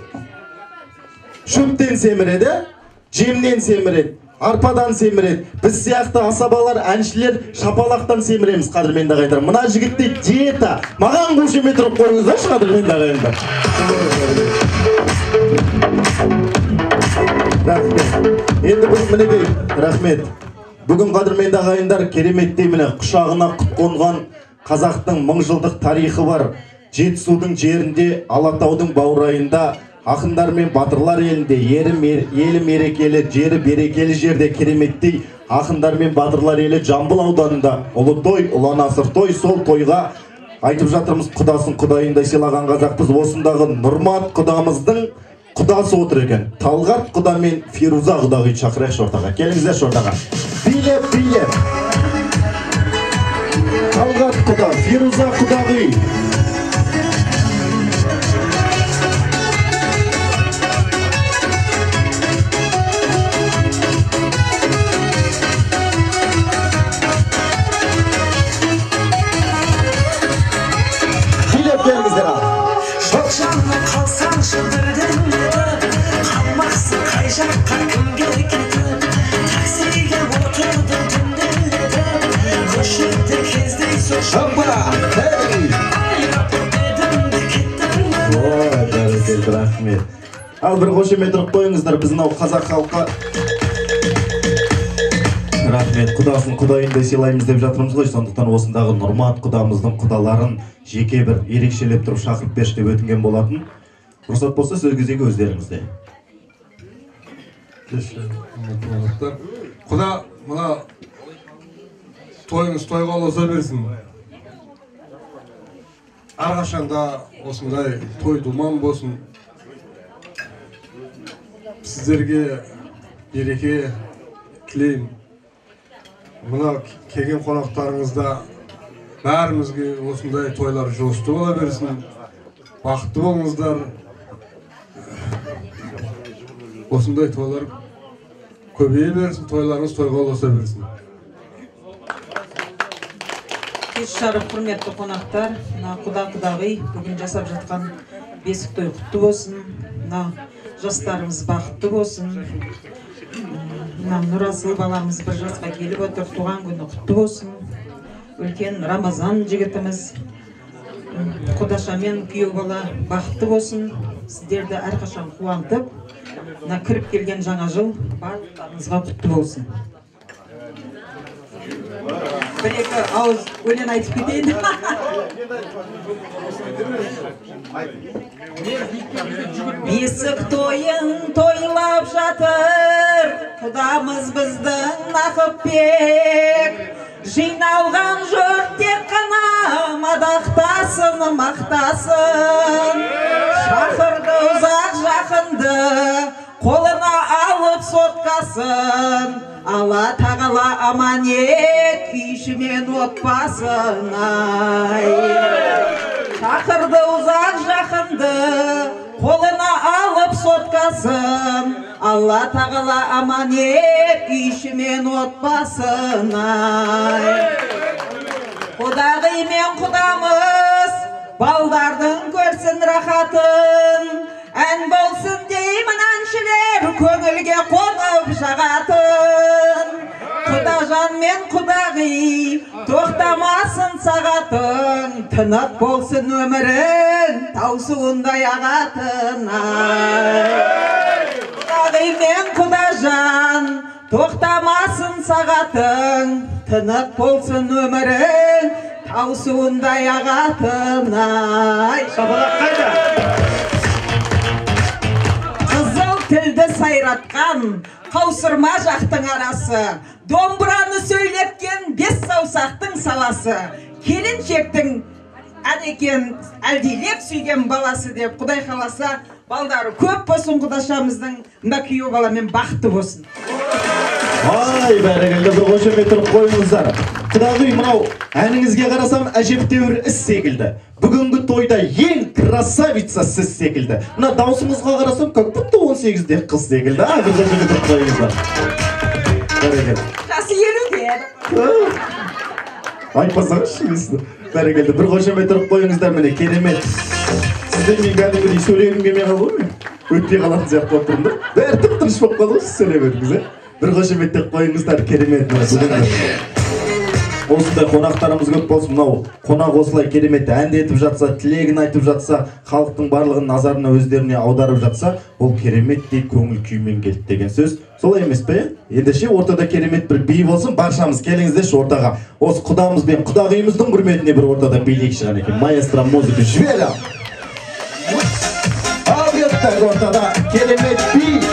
Шөптен семіреді, жемнен семіреді, арпадан семіреді. Біз сияқты асабалар, әншілер шапалақтан семіреміз, қадірменді ағайындар. Мына жігітте диета. Маған қошемет ұрып қойыңыздаршы, қадірменді ағайындар. Рахмет. Енді біз мінекей, рахмет. Бүгін қадірменді ағайындар кереметтей міне құшағына құт қонған қазақтың 1000 жылдық тарихы бар. Жетісудың жерінде, Алатаудың баурайында, ақындар мен батырлар елінде, елі мерекелі, жері берекелі жерде кереметтей ақындар мен батырлар елі Жамбыл ауданында ұлы той, ұланасыр той, сол тойға айтып жатырмыз, құдасын құдайындай сыйлаған қазақпыз. Осындағы Нұрмат құдамыздың құдасы отыр екен. Талғат құда мен Фируза құдағи шақырайықшы ортаға. Келіңіздерші ортаға. Билеп. Талғат құда, Фируза құдағи. Рахмет. Ал бір қошемет ұрып қойыңыздар, біздің ау қазақ халқы. Рахмет, құдасын құдайындай сыйлаймыз деп жатырмыз ғой, сондықтан осындағы Нұрмат құдамыздың құдаларын жеке бір ерекшелеп тұрып шақырып берші деп өтінген болатын. Рұқсат болса сөз кезегі өздеріңізде. Құда, мына тойыңыз тойға оласа берсін. Әрқашанда осындай той думан болсын. Сіздерге береке тілеймін. Мына келген қонақтарыңызда бәрімізге осындай тойлар жосты бола берсін. Бақытты болыңыздар. Осындай тойлар көбейе берсін, тойларыңыз тойға оласа берсін. Кеш жарық құрметті қонақтар, құда-құдағи бүгін жасап жатқан бесік той құтты болсын. Жастарымыз бақытты болсын. Нұрасыл баламыз 1 жасқа келіп отыр, туған күні құтты болсын. Үлкен Рамазан жігітіміз, құдаша мен күйеу бала бақытты болсын. Сіздерді әрқашан қуантып, кіріп келген жаңа жыл барлықтарыңызға құтты болсын. Бір-екі ауыз өлең айтып кетейін. Бесік тойын тойлап жатыр, құдамыз біздің Нақыпбек. Жиналған жұрт тек қана мадақтасын, мақтасын. Шақырды ұзақ жақынды, қолына алып соткасын. Алла тағала аманет, күйші мен отбасын. Шақырды ұзақ жақынды, қолына алып соткасын. Алла тағала аманет, күйші мен отбасын. Құдағи мен құдамыз, балдардың көрсін рахатын. Ән болсын деймін әншілер, көңілге қонып жағатын. Құдажан мен құдағи, тоқтамасын сағатын. Тынық болсын өмірін, таусуындай ағатын. Құдағи мен құдажан, тоқтамасын сағатын. Тынық болсын өмірін, таусуындай ағатын. Шабалақ қайда? Тілді сайратқан, қаусырма жақтың арасы, домбыраны сөйлеткен 5 саусақтың саласы, келіншектің әнекен әлдилеп сүйген баласы деп Құдай қаласа, балдары көп болсын құдашамыздың, мына күйеу баламен бақытты болсын. Ай, бәрекелді, бір қошемет тұрып қойыңыздар. Құдағи, мынау әніңізге қарасам әжептәуір іс секілді. Бүгінгі тойда ең красавица сіз секілді. Мына даусыңызға қарасам, как будто 18-де қыз секілді. Бір қошемет тұрып қойыңыздар. Жасы елуде. Айтпасаңызшы, бәрекелді. Bir қошемет ұрып қойыңыздар, міне керемет. Сіздермен кәдімгідей сөйлегім келмей қалды ғой мен. Өтпей қалатын сияқты болып тұрмын да. Бәрі тып-тыныш болып қалды ғой, сіз сөйлеп едіңіз, бір қошемет деп қойыңыздар, керемет. Осындай қонақтарымыз көп болсын. Мынау қонақ осылай керемет әндетіп жатса, тілегін айтып жатса, халықтың барлығын назарына өздеріне аударып жатса, ол кереметтей көңіл күймен келді деген сөз. Солай емес пе? Ендеше ортада керемет бір би болсын, баршамыз келіңіздерші ортаға. Осы құдамыз бен құдағиымыздың құрметіне бір ортада билейік шығар екен. Маэстро музыка жібер. Ал кеттік ортада керемет би.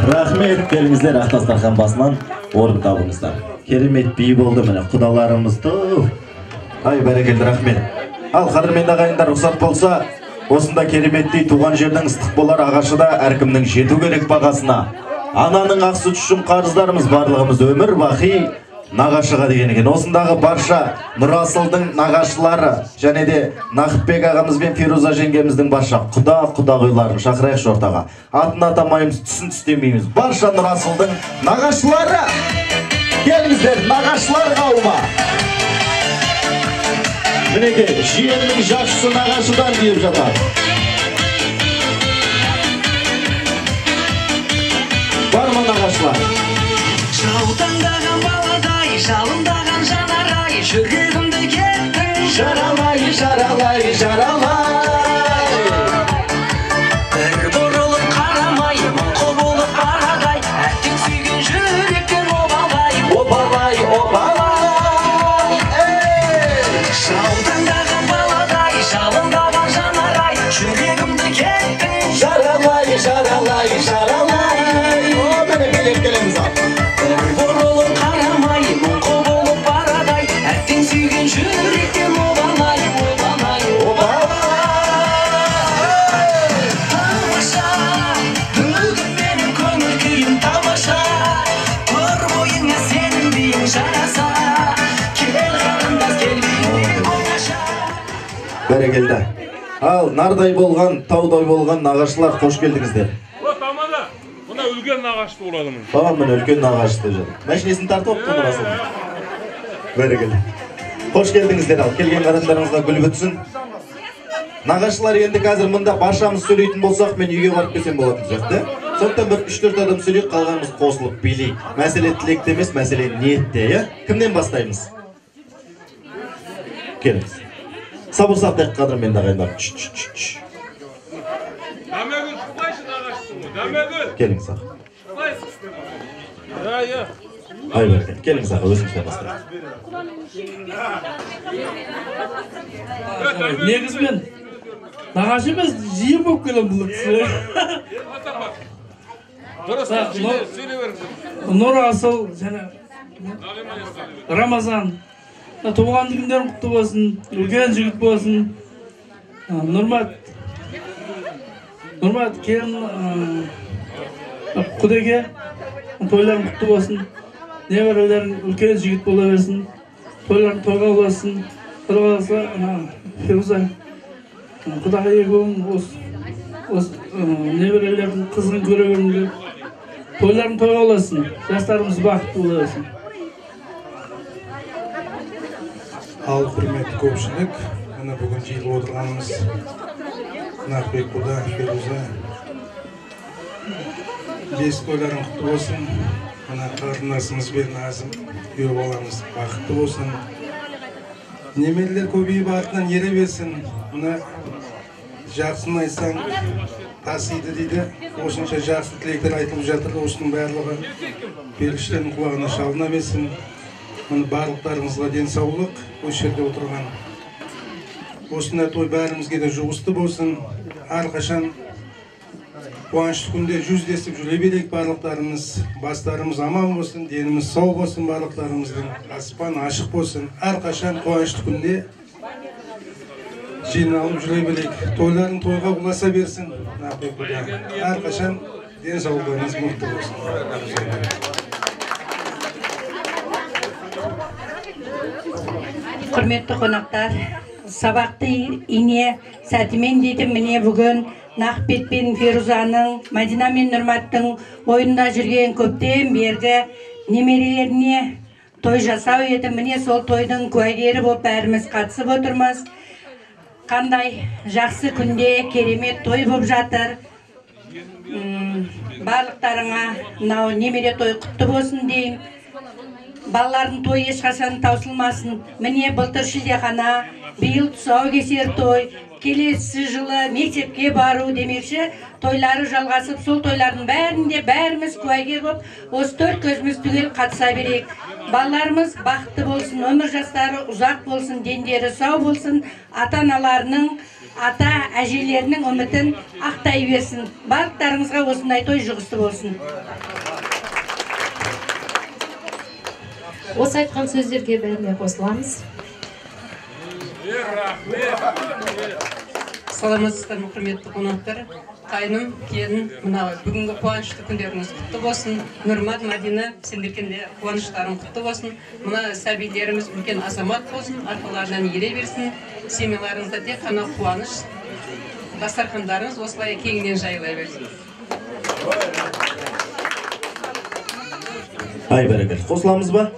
Рахмет, келіңіздер Ақтастархан басынан орын табыңыздар. Керемет би болды міне құдаларымызды. Ай, бәрекелді, рахмет. Ал қадірменді ағайындар, рұқсат болса, осында кереметтей туған жердің ыстық болар ағашы да әркімнің жету керек бағасына. Ананың ақ сүт үшін қарыздарымыз барлығымыз өмір бақи нағашыға деген екен. Осындағы барша Нұрасылдың нағашылары және де Нақыпбек ағамыз бен Фируза жеңгеміздің барша құда-құдағиларын шақырайықшы ортаға. Атын атамаймыз, түсін түстемейміз. Барша Нұрасылдың нағашылары, келіңіздер, нағашылар қауымы. Мінеке, жиеннің жақсысы нағашыдан дейіп жатады. Бар ма нағашылар? Жаутаңдаған баладай, жалындаған жанарай, жүрегімді кеттің. Жаралай, жаралай, жаралай. Бір бұрылып қарамай, мұңқы болып барадай, әттең сүйген жүректен обалай, обалай, обалай. Жаутаңдаған баладай, жалындаған жанарай, жүрегімді кеттің. Жаралай, жаралай. жараса кел қарындас кел алғаша. Бәрекелді. Ал нардай болған, таудай болған нағашылар қош келдіңіздер. Тамада, мына үлкен нағашты боладым. Тамам міне үлкен нағашты жады. Мәшінесін тартып отты мұрасыл. Бәрекелді. Қош келдіңіздер ал, келген қарандарыңызға гүл бүтсін. Нағашылар енді қазір мында баршамыз сөйлейтін болсақ, мен үйге барып келсем болатын сияқты. Сондықтан бір 3-4 адам сөйлейік, қалғанымыз қосылып билейік. Мәселе тілекте емес, мәселе ниетте, иә? Кімнен бастаймыз? Келіңіз. Сабыр сақтайық қадірмен ағайындар. Дәмегүл құлайшы нағашысың ғой, Дәмегүл. Келіңіз аға. Ай бәрекелді. Келіңіз аға, өзіңізден бастайық. Негізмен нағашы емес, жиі болып келем бұл кісі. Нұрасыл және Рамазан туған күндерің құтты болсын, үлкен жігіт болсын. Нұрмат келін құдеге тойларың құтты болсын, небәрелерің үлкен жігіт бола берсін, тойларың тойға болсын. Құдағаласа Феруза құдағы егуім осы небәрелердің қызығын көре беріңдер. Тойларың тойға болсын, жастарымыз бақытты бола берсін. Ал құрметті көпшілік, мына бүгін жиылып отырғанымыз Нақбек Құда, Феруза. Бес тойларың құтты болсын. Мына қарындасымыз бен Назым күйеу баламыз бақытты болсын. Немелер көбейіп артынан ере берсін. Мына жақсын айтсаң тасиды дейді. Осынша жақсы тілектер айтылып жатыр. Осының барлығы періштердің құлағына шалына берсін. Мұны барлықтарыңызға денсаулық, осы жерде отырған. Осындай той бәрімізге де жұғысты болсын. Әрқашан қуанышты күнде жүздесіп жүре берейік барлықтарымыз. Бастарымыз аман болсын, деніміз сау болсын барлықтарымыздың. Аспан ашық болсын. Әрқашан қуанышты күнде жиналып жүре берейік. Тойларын тойға ұласа берсін. Әрқашан денсаулығыңыз мықты болсын. Құрметті қонақтар, сабақты ине сәтімен дейтін міне бүгін Нақбек пен Ферузаның, Мәдина мен Нұрматтың ойында жүрген көптен бергі немерелеріне той жасау еді. Міне сол тойдың куәгері болып бәріміз қатысып отырмыз. Қандай жақсы күнде керемет той болып жатыр. Барлықтарыңа мынау немере той құтты болсын деймін. Балалардың той ешқашан таусылмасын. Міне былтыр шілдехана, биыл тұсаукесер той, келесі жылы мектепке бару демекші, тойлары жалғасып, сол тойлардың бәрінде бәріміз куәгер болып, осы төрт көзіміз түгел қатыса берейік. Балаларымыз бақытты болсын, өмір жастары ұзақ болсын, дендері сау болсын, ата-аналарының, ата-әжелерінің үмітін ақтай берсін. Барлықтарыңызға осындай той жұғысты болсын. Осы айтқан сөздерге бәріне қосыламыз. Саламатсыздар ма, құрметті қонақтар. Қайным, келін, мына бүгінгі қуанышты күндеріңіз құтты болсын. Нұрмат, Мәдина, сендердің де қуаныштарың құтты болсын. Мына сәбилеріміз үлкен азамат болсын, арқаларынан ере берсін. Семьяларыңызда тек қана қуаныш, дастархандарыңыз осылай кеңінен жайыла берсін. Ай бәрекелді. Қосыламыз ба?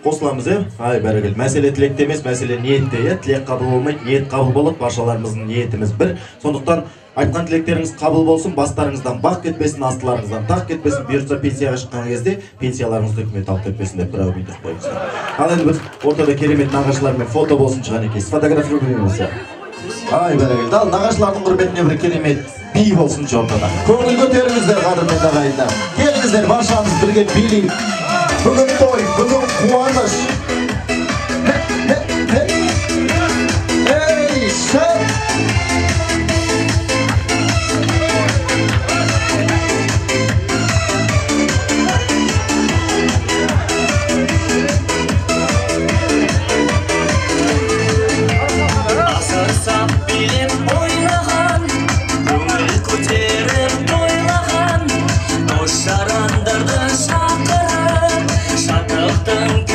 Қосыламыз, ай бәрекелді. Мәселе тілекте емес, мәселе ниетте. Тілек қабыл болмайды, ниет қабыл болып, баршаларымыздың ниетіміз бір. Сондықтан айтқан тілектеріңіз қабыл болсын, бастарыңыздан бақ кетпесін, астыларыңыздан тақ кетпесін. Бұйыртса пенсияға шыққан кезде пенсияларыңызды үкімет алып кетпесін деп бір әу бүйтіп қойыңыздар. Ал енді біз ортада керемет нағашылармен фото болсын шыған екенсіз. Фотография көреміз. Ай бәрекелді. Ал нағашылардың құрметіне бір керемет би болсын ортада. Көңіл көтеріңіздер қадірмен ағайындар. Келіңіздер, баршамыз бірге билейік. Бүгін той, бүгін қуаныш. Ей, шыр! Асырсап билеп ойнаған, көңіл көтеріп тойлаған, дос жарандарды шақырып, шаттықтың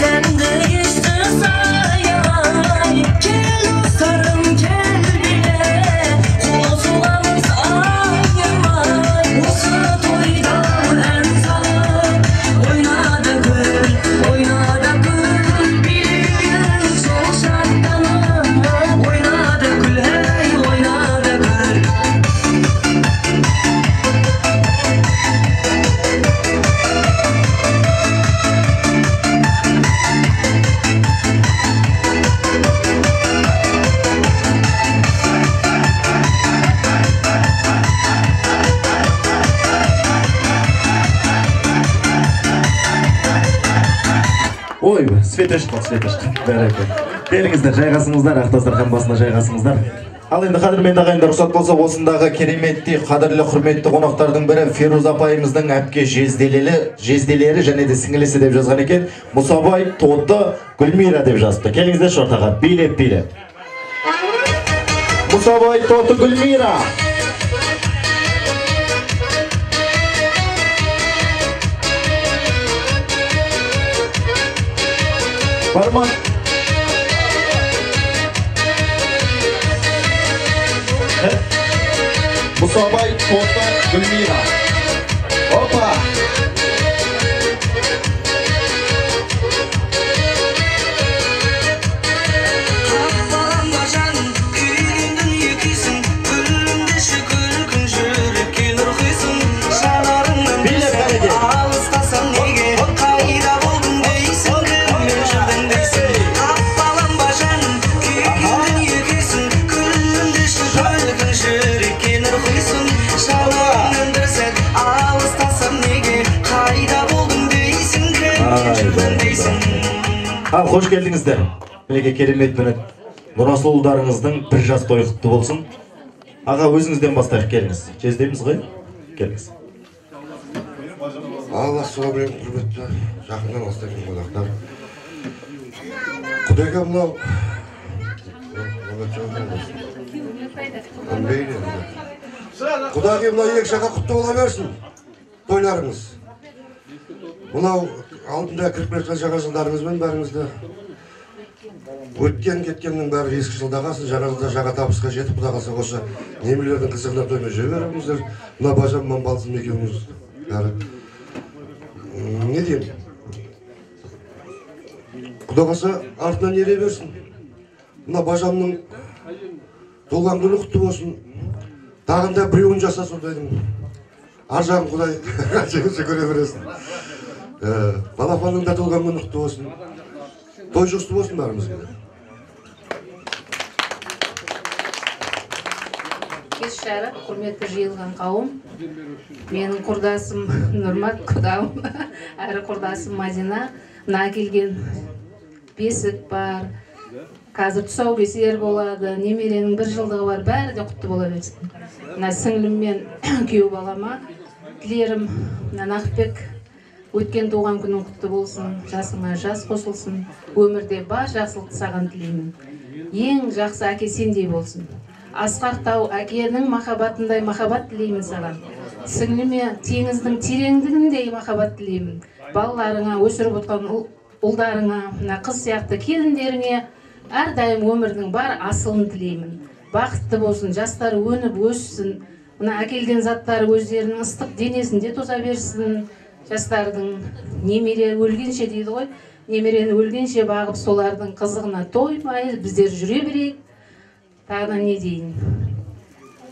Sende geçti sayay. Gel dostlarım gel bile. Kozulağımız ayırmay. Osuna toydan en sağ. Oyna da gül, oyna da gül. Bilin sol şarttanı. Oyna da gül hey, oyna da gül. Ой, светошты. Бәрекелді. Беріңіздер, жайғасыңыздар, Ақтастархан басына жайғасыңыздар. Ал енді қадірменді ағайындар, рұқсат болса осындағы кереметті, қадірлі, құрметті қонақтардың бірі Феруз апайымыздың әпке жезделері және де сіңілісі деп жазған екен. Мұсабай, Тоты, Гүлмира деп жазыпты. Келіңіздер шортаға, билеп. Мұсабай, Тоты, Гүлмира. Барма. Мұсабай, Тоты, Гүлмира. Опа! Ал, қош келдіңіздер. Мінеке керемет мінет. Нұрасылдарыңыздың бір жас тойы құтты болсын. Аға, өзіңізден бастайық, келіңіз. Жездеміз ғой? Келіңіз. Алла сұлабен құрметті жақыннан астайын қонақтар. Құдайға мынау Құдайға мынау ек жақа құтты бола берсін. Тойларыңыз. Мынау алдында кіріп кеткен жаңа жылдарыңызбен бәріңізді өткен кеткеннің бәрі ескі жылда қалсын, жаңа жылда жаңа табысқа жетіп, құда қалса осы немелердің қызығына тоймай жүре беріңіздер. Мына бажам Мамбалсым екеуіңіз бәрі. Не деймін? Құда қалса артынан ере берсін. Мына бажамның толған күні құтты болсын. Тағында біреуін жаса сондайдың. Ар жағын Құдай қаншағынша көре бересін. Балапанның да толған күні құтты болсын. Той жұсты болсын бәрімізге. Кеш жарық, құрметті жиылған қауым. Менің құрдасым Нұрмат, құдам, әрі құрдасым Мадина. Мына келген бесік бар. Қазір тұсаукесер болады, немеренің бір жылдығы бар, бәрі де құтты бола берсін. Мына сіңлім мен күйеу балама тілерім, Нақыпбек өткен туған күнің құтты болсын, жасыңа жас қосылсын, өмірде бар жақсылықты саған тілеймін. Ең жақсы әке сендей болсын. Асқақтау әкенің махаббатындай махаббат тілеймін саған. Сіңліме теңіздің тереңдігіндей махаббат тілеймін. Балаларыңа, өсіріп отқан ұлдарыңа, қыз сияқты келіндеріңе әрдайым өмірдің бар асылын тілеймін. Бақытты болсын, жастары өніп өссін. Мына әкелген заттары өздерінің ыстық денесінде тоза берсін. Жастардың немере өлгенше дейді ғой. Немерені өлгенше бағып, солардың қызығына тоймай, біздер жүре берейік. Тағына не дейін?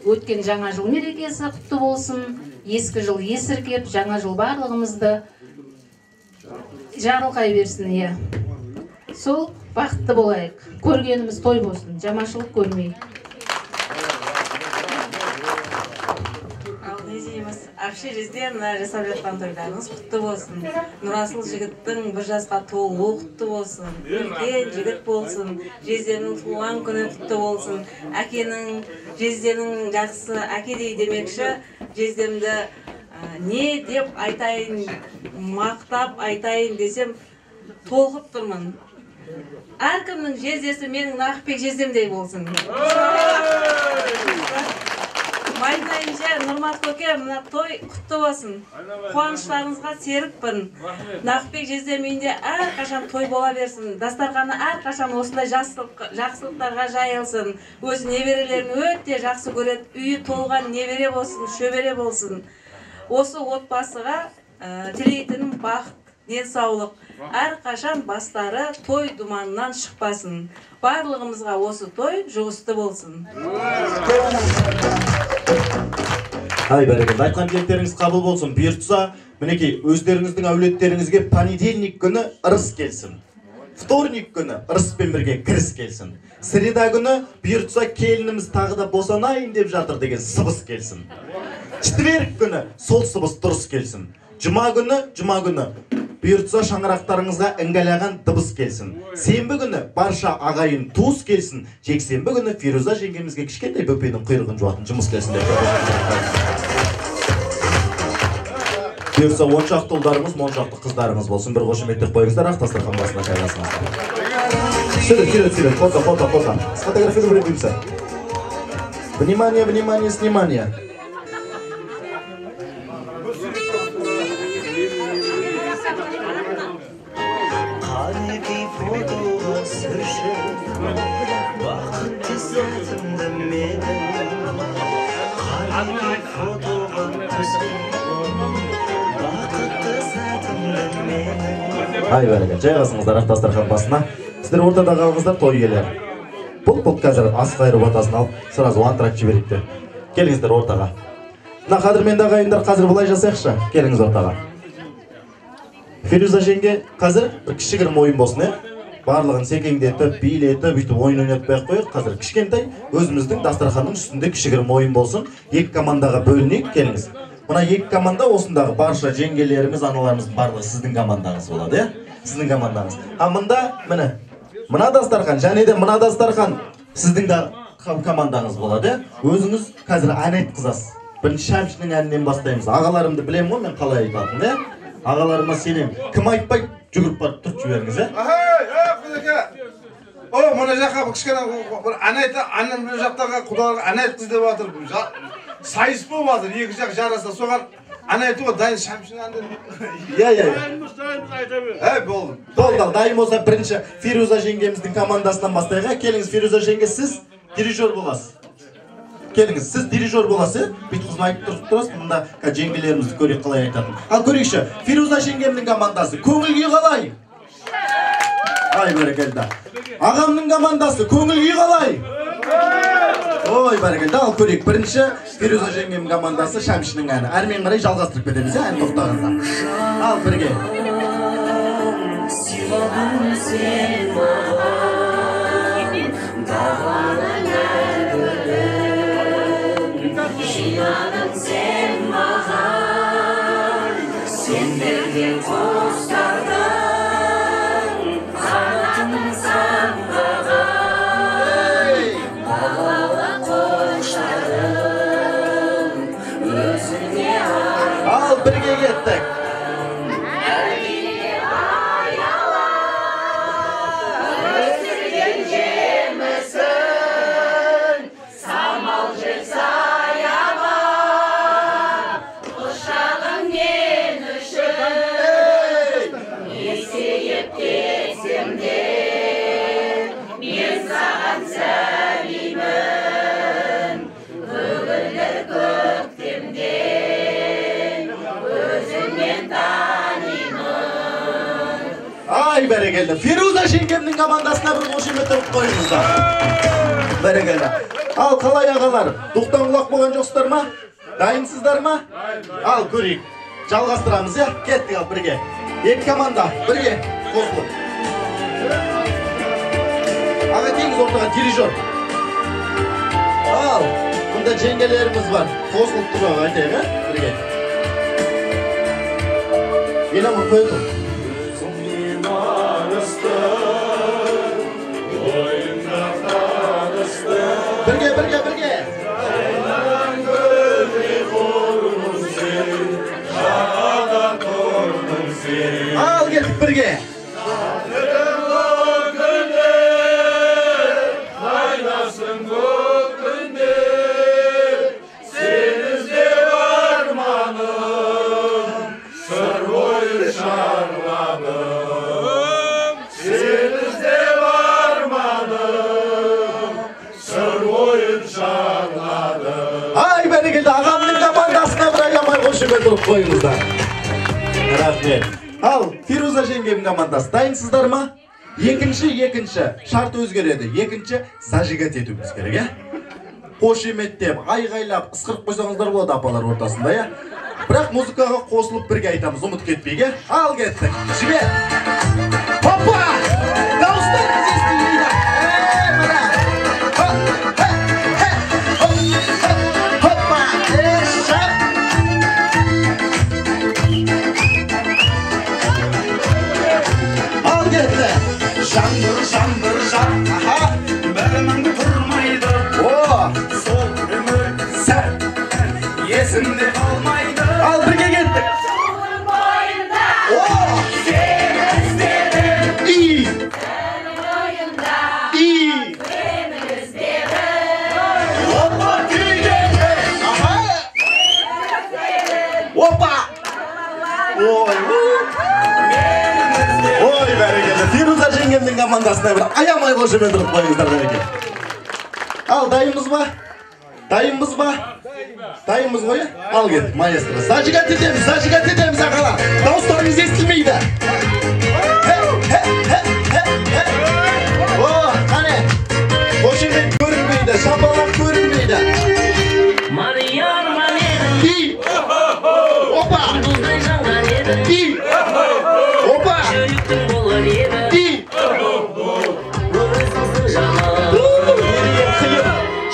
Өткен жаңа жыл мерекесі құтты болсын. Ескі жыл есіркеп, жаңа жыл барлығымызды жарылқай берсін, иә. Сол бақытты болайық. Көргеніміз той болсын, жамашылық көрмейік. Әпше жезде мына жасап жатқан тойларыңыз құтты болсын. Нұрасыл жігіттің бір жасқа толуы құтты болсын. Үлкен жігіт болсын. Жезденің туған күні құтты болсын. Әкенің, жезденің жақсы әкедей демекші, жездемді не деп айтайын, мақтап айтайын десем, толқып тұрмын. Әркімнің жездесі менің Нақыпбек жездемдей болсын. Майдайынша Нұрмат көке, мына той құтты болсын. Қуаныштарыңызға серікпін. Нақыпбек жездем үйінде әрқашан той бола берсін. Дастарханы әрқашан осындай жақсылықтарға жайылсын. Өз неберелерін өте жақсы көреді. Үйі толған небере болсын, шөбере болсын. Осы отбасыға тілейтінім бақыт, денсаулық. Әрқашан бастары той думанынан шықпасын. Барлығымызға осы той жұғысты болсын. Ай бәрекелді, айтқан тілектеріңіз қабыл болсын. Бұйыртса, мінекей, өздеріңіздің әулеттеріңізге понедельник күні ырыс келсін. Вторник күні ырыспен бірге кіріс келсін. Среда күні бұйыртса келініміз тағы да босанайын деп жатыр деген сыбыс келсін. Четверг күні сол сыбыс дұрыс келсін. Жұма күні бұйыртса шаңырақтарыңызға іңгәлаған дыбыс келсін. Сенбі күні барша ағайын туыс келсін. Жексенбі күні Фируза жеңгемізге кішкентай бөпенің құйрығын жуатын жұмыс келсін деп. Бұйыртса оншақты ұлдарыңыз, моншақты қыздарыңыз болсын. Bir қошеметтеп қойыңыздар, ақ дастархан басына жайғасыңыздар. Сүйрет, фото. Сфотографировать будемся. Внимание, снимание. Ай бәрекелді, жайғасыңыздар ақ дастархан басына. Сіздер ортада қалыңыздар, той иелері. Бұл қазір ас қайырып атасын алып, сразу антракт жіберейікті. Келіңіздер ортаға. Мына қадірменді ағайындар, қазір бұлай жасайықшы. Келіңіз ортаға. Фируза жеңге қазір кішігірім ойын болсын, барлығын секеңдетіп, билетіп, бүйтіп ойын ойнатпай қойық. Қазір кішкентай өзіміздің дастарханның үстінде кішігірім ойын болсын. Екі командаға бөлінейік, келіңіз. Мына екі команда осындағы барша жеңгелеріміз, аналарымыз барлығы сіздің командаңыз болады, сіздің командаңыз. Мына, мына дастархан, және де мына дастархан сіздің да командаңыз болады. Өзіңіз қазір ән айтқызасыз. Бірінші Шәмшінің әнінен бастаймыз. Ағаларымды білем ғой, мен қалай айтатын, ағаларыма сенем. Кім айтпайды, жүгіріп барып тұрып жіберіңіз, О, мына жаққа кішкене ән айтты, әннен бір жақтарға құдаларға ән айтқыз деп жатыр. Сайыс болып жатыр, екі жақ жараса соған ән айтуға дайын Шәмшінің әндерін. Болды, дайын болса бірінші Фируза жеңгеміздің командасынан бастайға. Келіңіз, Фируза жеңге, сіз дирижер боласыз. Келіңіз, сіз дирижер боласыз, бүйтіп қызын айтып тұрасыз, мұнда жеңгелерімізді көрек қалай айтатын. Ал көрейікші, Фируза жеңгемнің командасы, көңіл күй қалай? Ай бәрекелді. Ағамның командасы, көңіл күй қалай? Ой бәрекелді, ал көрейік. Бірінші Фируза жеңгемнің командасы Шәмшінің әні. Әрмен қарай жалғастырып кетеміз, ән тоқтағанда. Ал бірге. Сыйладың сен маған, дағаның әргілін, жинадың сен маған, сен берген қостардың, қанатың самғаған, бағала қоштарың, өзіңе ал бірге кеттік. Бәрекелді. Фируза жеңгемнің командасына бір қошеметтеп қойыңыздар. Бәрекелді. Ал қалай ағалар? Тоқтан құлақ болған жоқсыздар ма? Дайынсыздар ма? Ал көрейік. Жалғастырамыз, кеттік ал бірге. Екі команда бірге қосылып. Аға теңіз ортаға дирижер. Ал, бұнда жеңгелеріміз бар. Қосылып тұруға айтайық, бірге. Енамын қойылып. Бірге. Ал кеттік бірге. Қайнасын көк күнде, сен қойыңыздар. Рахмет. Ал, Фируза жеңгемнің командасы дайынсыздар ма? Екінші шарт өзгереді. Екінші зажигать етуіміз керек, е? Қошеметтеп, айғайлап, ысқырып қойсаңыздар болады апалар ортасында, е? Бірақ музыкаға қосылып бірге айтамыз, ұмыт кетпейік, е? Ал кеттік. Жібер. Хоппа! Дауыстарыңыз естілмейді. Хоппа! Ал кетті. Жаңбыр, аха, бәріміңді тұрмайды. Сол өмір сәт, есімде қалмайды. Ал бірге кеттік. Сені іздедім. Сені іздедім. Опа, күйдегі. Опа. Ой, бәрекелді. Фируза жеңгемнің командасына бір аямай қошемет тұрып қойыңыздар, бәрекелді. Ал, дайынбыз ба? Дайынбыз ғой? Ал кет, маэстро. Зажигать етеміз, ағалар. Дауыстарыңыз естілмейді. О, қане. Қошемет көрінбейді, шапалақ көрінбейді. Опа! Опа!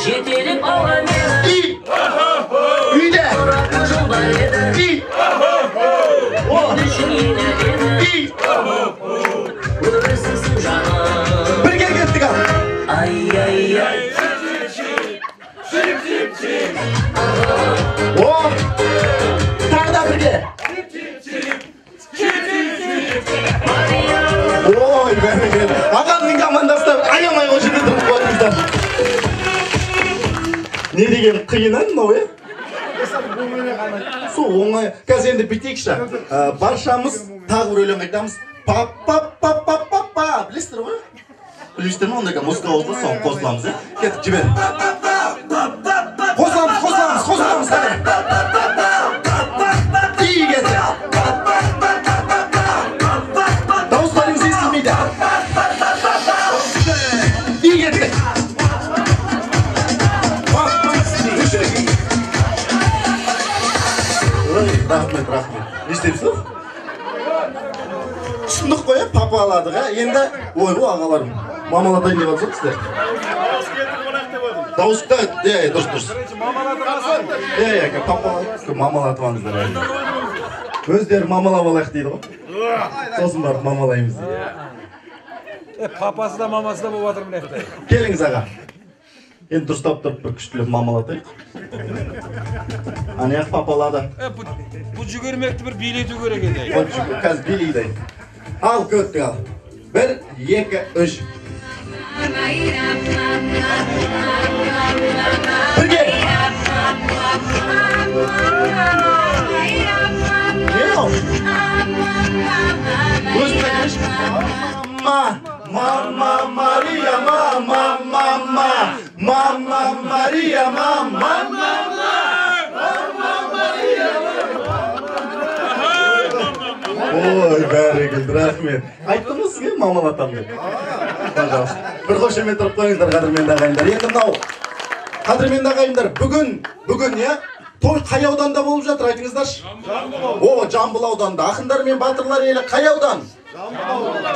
Жетелеп алған еді. Үйде. Бірге кеттік ал. Ай-ай-ай. О! Тағы да бірге. Ой, бәрекелді. Ағамның командасында аямай қошемет тұрып қойыңыздар. Не деген қиынан мынау, е? Сол оңай. Қазір енді бүйтейікші. Баршамыз тағы бір өлең айтамыз. Па-па-па-па-па-па. Білесіздер ғой? Білесіздер ме? Ондайға музыка болды, соң қосыламыз, е? Кеттік, жібер. Қосыламыз. И кеттік. Дауыстарыңыз естілмейді. И кеттік. Рахмет. Не істеймісіз? Түсіндік қой, папа аладық, енді ойғы ағаларым. Мамалатайын деп атсақ сіздер. Дауысықта, дұрыс. Папа мамалатып аңыздар. Өздері мамалап алайық дейді ғой. Сосын барып мамалаймыз дейді. Папасы да мамасы да болып жатыр міне. Келіңіз аға. Енді дұрыстап тұрып бір күштілеп мамалатайық. Анаяқ папалады. Бұл жүгірмекті бір билету керек еді. Қазір билейді. Ал көттік ал. 1, 2, 3. Бірге. Не ол? Өзім айтайыншы. Мама Мария, Мама Мария, Ой, бәрекелді, рахмет. Айттыңыз сізге мамалатам деп. Пожалуйста. Бір қошемет тұрып қойыңыздар, қадірменді ағайындар. Енді мынау, қадірменді ағайындар, бүгін, я? Той қай ауданда болып жатыр, айтыңыздаршы? О, Жамбыл ауданда. Ақындар мен батырлар елі қай аудан?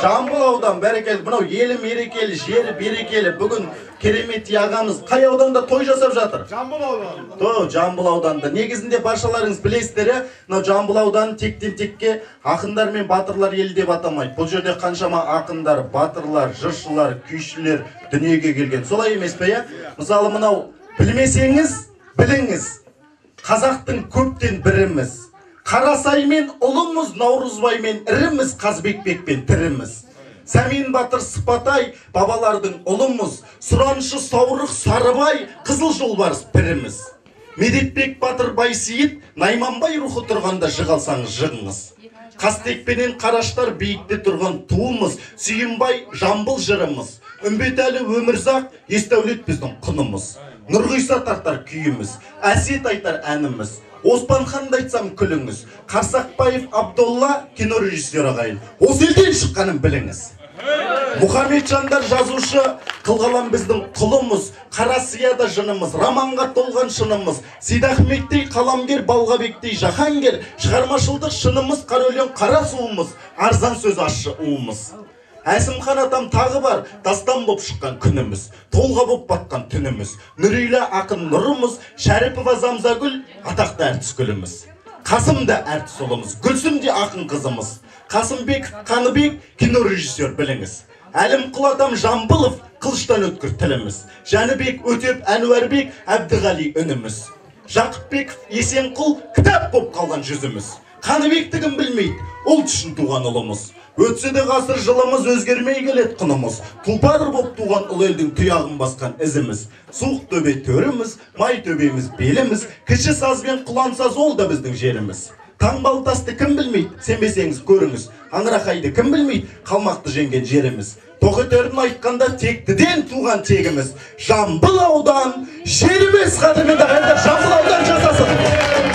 Жамбыл аудан, бәрекелді. Мынау елі мерекелі, жері берекелі. Бүгін керемет ағамыз қай ауданда той жасап жатыр? Жамбыл ауданы. Жамбыл ауданда. Негізінде баршаларыңыз білесіздер, мынау Жамбыл ауданы тектен текке ақындар мен батырлар елі деп атамайды. Бұл жерде қаншама ақындар, батырлар, жыршылар, күйшілер дүниеге келген. Солай емес пе, я? Мысалы мынау білмесеңіз, біліңіз. Қазақтың көптен біріміз. Қарасаймен ұлымыз, Наурызбаймен іріміз, Қазбекпекпен тіріміз. Сәмен Батыр Сыпатай, бабалардың ұлымыз, Сұраншы Саурық Сарыбай, Қызыл Жолбарыс піріміз. Медетбек Батыр Байсейіт, Найманбай рухы тұрғанда жығалсаңыз жығыңыз. Қастекпенен Қараштар биікте тұрған туымыз, Сүйінбай Жамбыл жырымыз. Үмбетәлі Өмірзақ, Есдәулет біздің құнымыз. Нұрғиса тартар күйіміз, әсет айтар әніміз. Оспанханды айтсам күліңіз. Қарсақбаев Абдолла кинорежиссер ағайын. Осы елден шыққанын біліңіз. Мұхамеджандар жазушы, қылғалам біздің құлымыз, Қарасияда жынымыз, романға толған шынымыз, Сейдахметтей қаламгер, Балғабектей жахангер, шығармашылдық шынымыз, қара өлең қара суымыз, арзан сөз ащы уымыз. Әсімхан атам тағы бар, дастан боп шыққан күніміз, толға боп батқан түніміз, Нүрейлі ақын нұрымыз, Шәріпова Замзагүл, атақты әртіс гүліміз. Қасым да әртіс ұлымыз, Гүлсім де ақын қызымыз. Қасымбек, Қаныбек, кинорежиссер біліңіз. Әлімқұл атам Жамбылов, қылыштан өткір тіліміз. Жәнібек, Өтеп, Әнуарбек, Әбдіғали үніміз. Жақыпбеков, Есенқұл, кітап боп қалған жүзіміз. Қаныбектігін білмейді, ұлт үшін туған ұлымыз. Өтсе де ғасыр жылымыз, өзгермей келет құнымыз. Тұлпар боп туған ұл елдің тұяғын басқан ізіміз. Суық төбе төріміз, май төбеміз беліміз, кіші саз бен құлансаз ол да біздің жеріміз. Таңбалтасты кім білмейді, сенбесеңіз көріңіз. Аңырақайды кім білмейді, қалмақты жеңген жеріміз. Тоқетерін айтқанда тектіден туған тегіміз. Жамбыл аудан, жеріміз қадірмен дағайында Жамбыл аудан жасасын.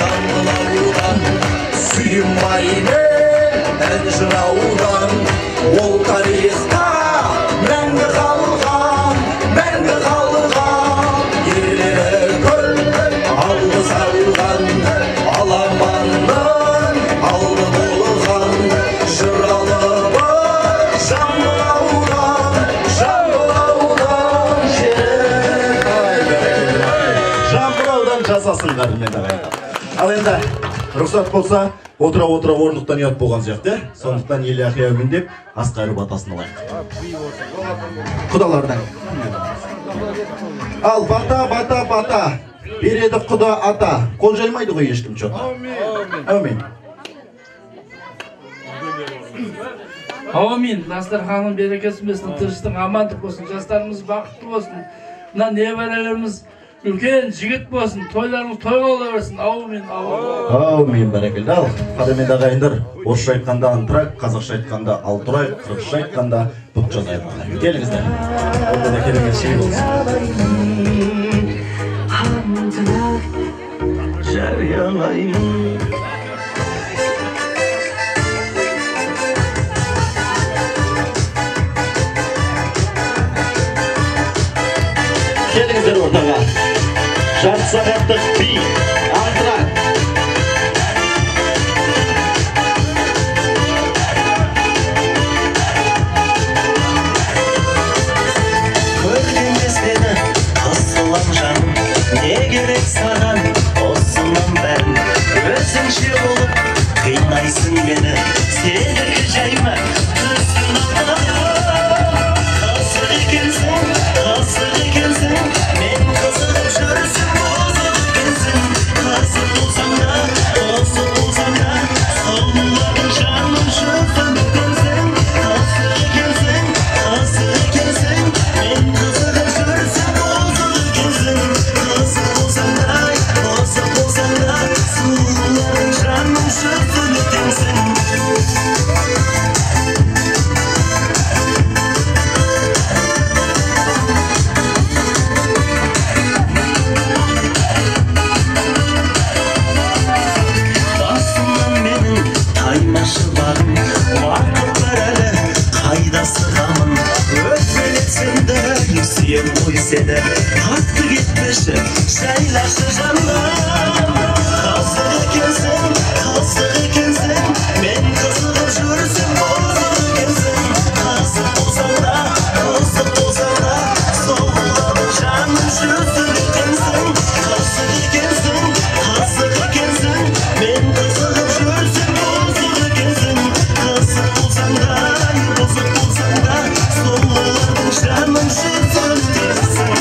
Жамбыл аудан, сүйінбайды ән жыраудан, ол тарихта мәңгі қалған, ерлері көл алды салған, аламаннан алды болған, жыралыбы Жамбыл аудан жері. Жамбыл аудан жасасын қадірмен дағайында. Ал енді рұқсат болса, отыра орындықтан ұят болған сияқты, сондықтан ел ақияумен деп асқайры батасын алайық. Құдалардан. Ал бата, береді құда ата. Қол жаймайды ғой ешкім жоқта. Әумин. Аумин. Дастарханның берекесі болсын, тыныштық амандық болсын, жастарымыз бақытты болсын. Мына небәрелеріміз үлкен жігіт болсын, тойларымыз тойға ола берсін. Аумин. Аумин, бәрекелді. Ал, қадірменді ағайындар, орысша айтқанда антырайық, қазақша айтқанда алтырайық, қырғызша айтқанда бұт жазайық. Келіңіздер. Онда да керемет шей болсын. Жариялаймын. Келіңіздер ортаға. Жарты сағаттық би, антырайық. Көргенде сені қысылам жаным, не керек саған осынан бәрін, өзіңше болып қинайсың мені, сендікі жайма күздің алдағым. Қасық екенсің, мен қызығып жүрсің, бозық екенсің. Қасық болсам да, сұлулардың жаным жүзім екенсің. Қасық екенсің, мен қызығып жүрсің, бозық екенсің. Қасық болсам да, сұлулардың жаным жүзім екенсің. Уақыт бар әлі, қайда сығамын, өтмелетсенді, сүйем ғой сені, қатты кетпеші, жайлашы жаным. Қасық екенсің, мен қызығып жүрсің, бозық екенсің. Қасық болсаң да, соғылады жаным жүзім екенсің. Қасық екенсің, мен қызығып жүрсің, бозық екенсің. Қасық болсаң да, соғылады жаным жүзім екенсің.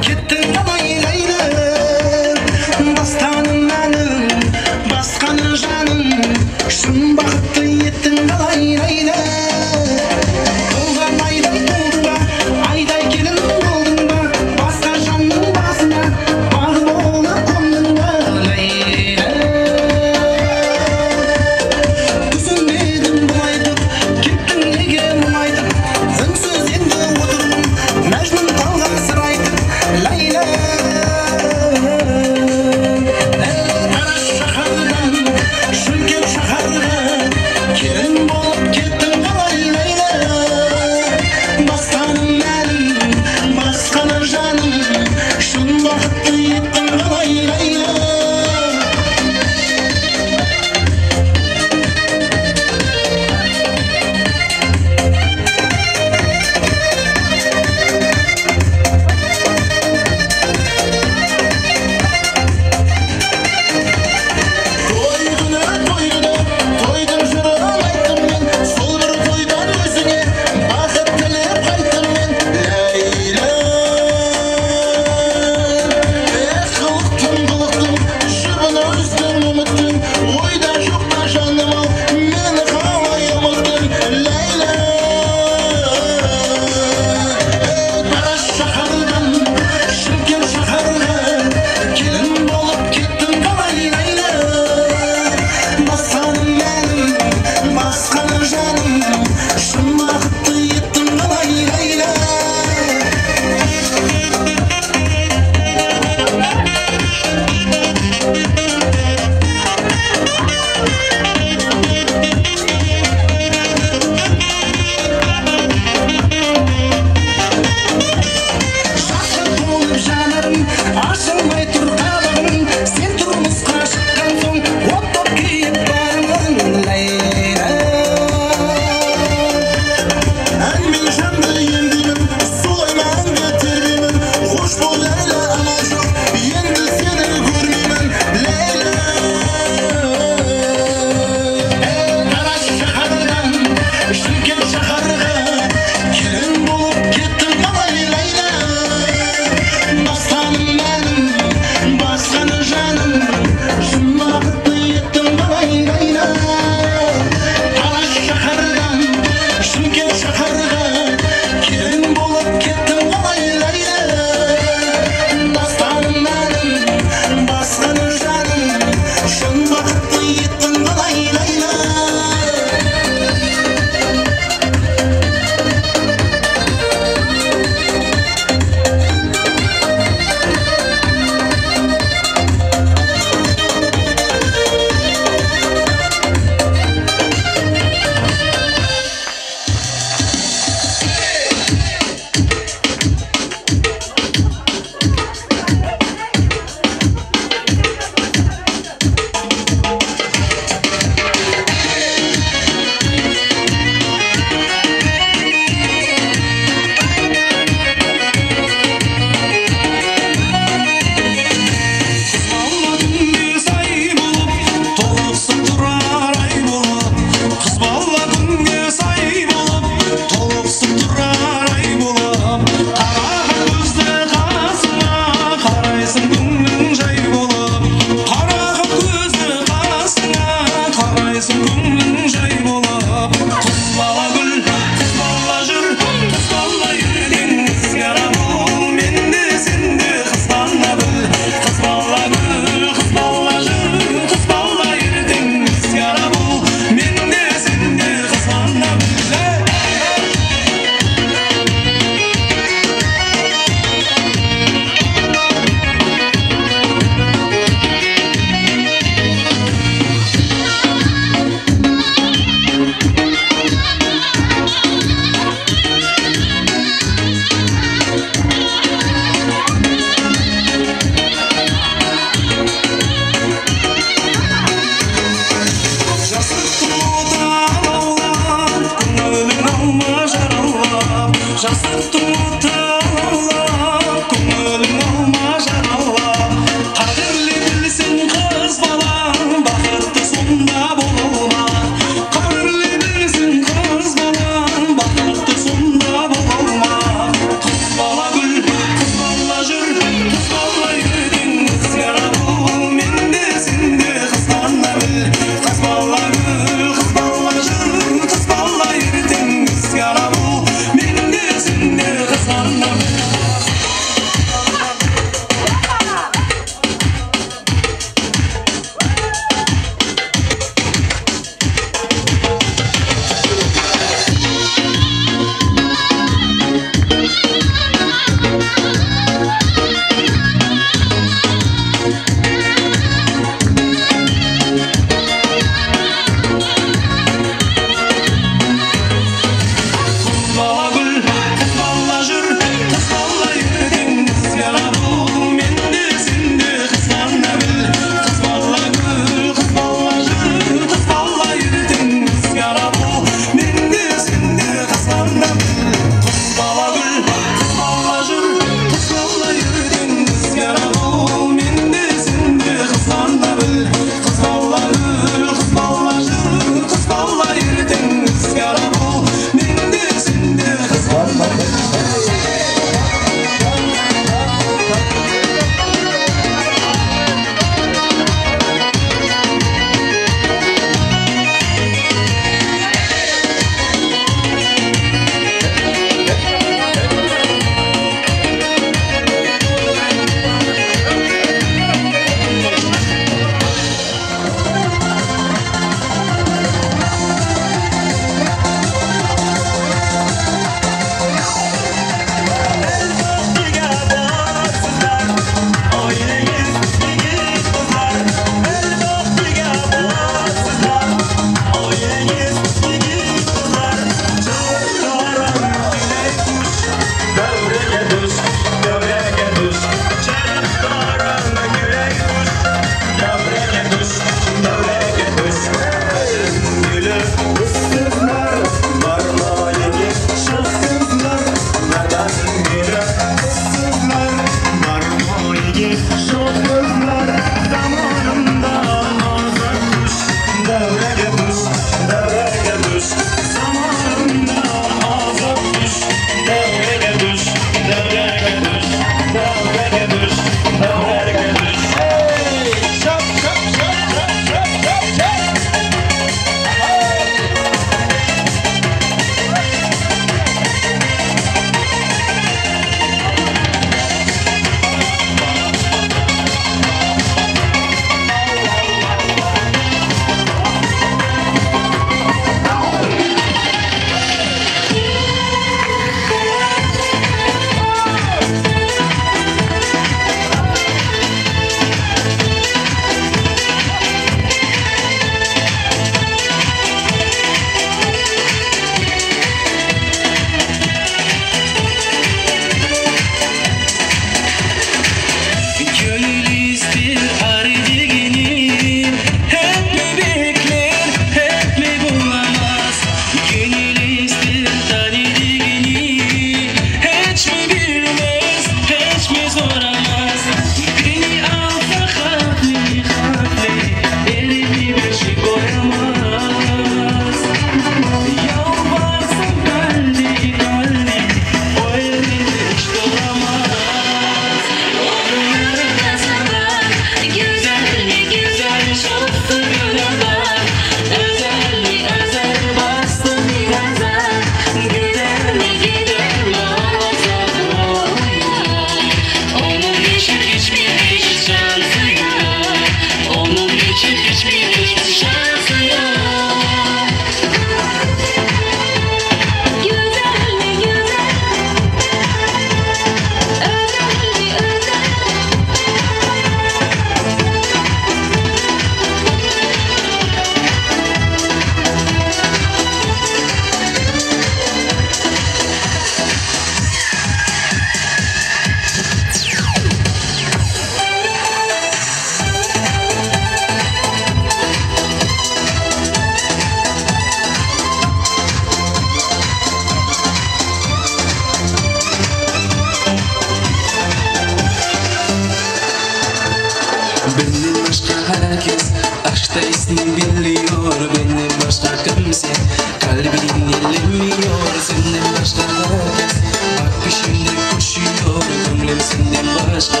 Aşktayısın biliyor benden başka kimse. Kalbin elemiyor senden başka herkes. Bak peşimde koşuyor gönlüm senden başka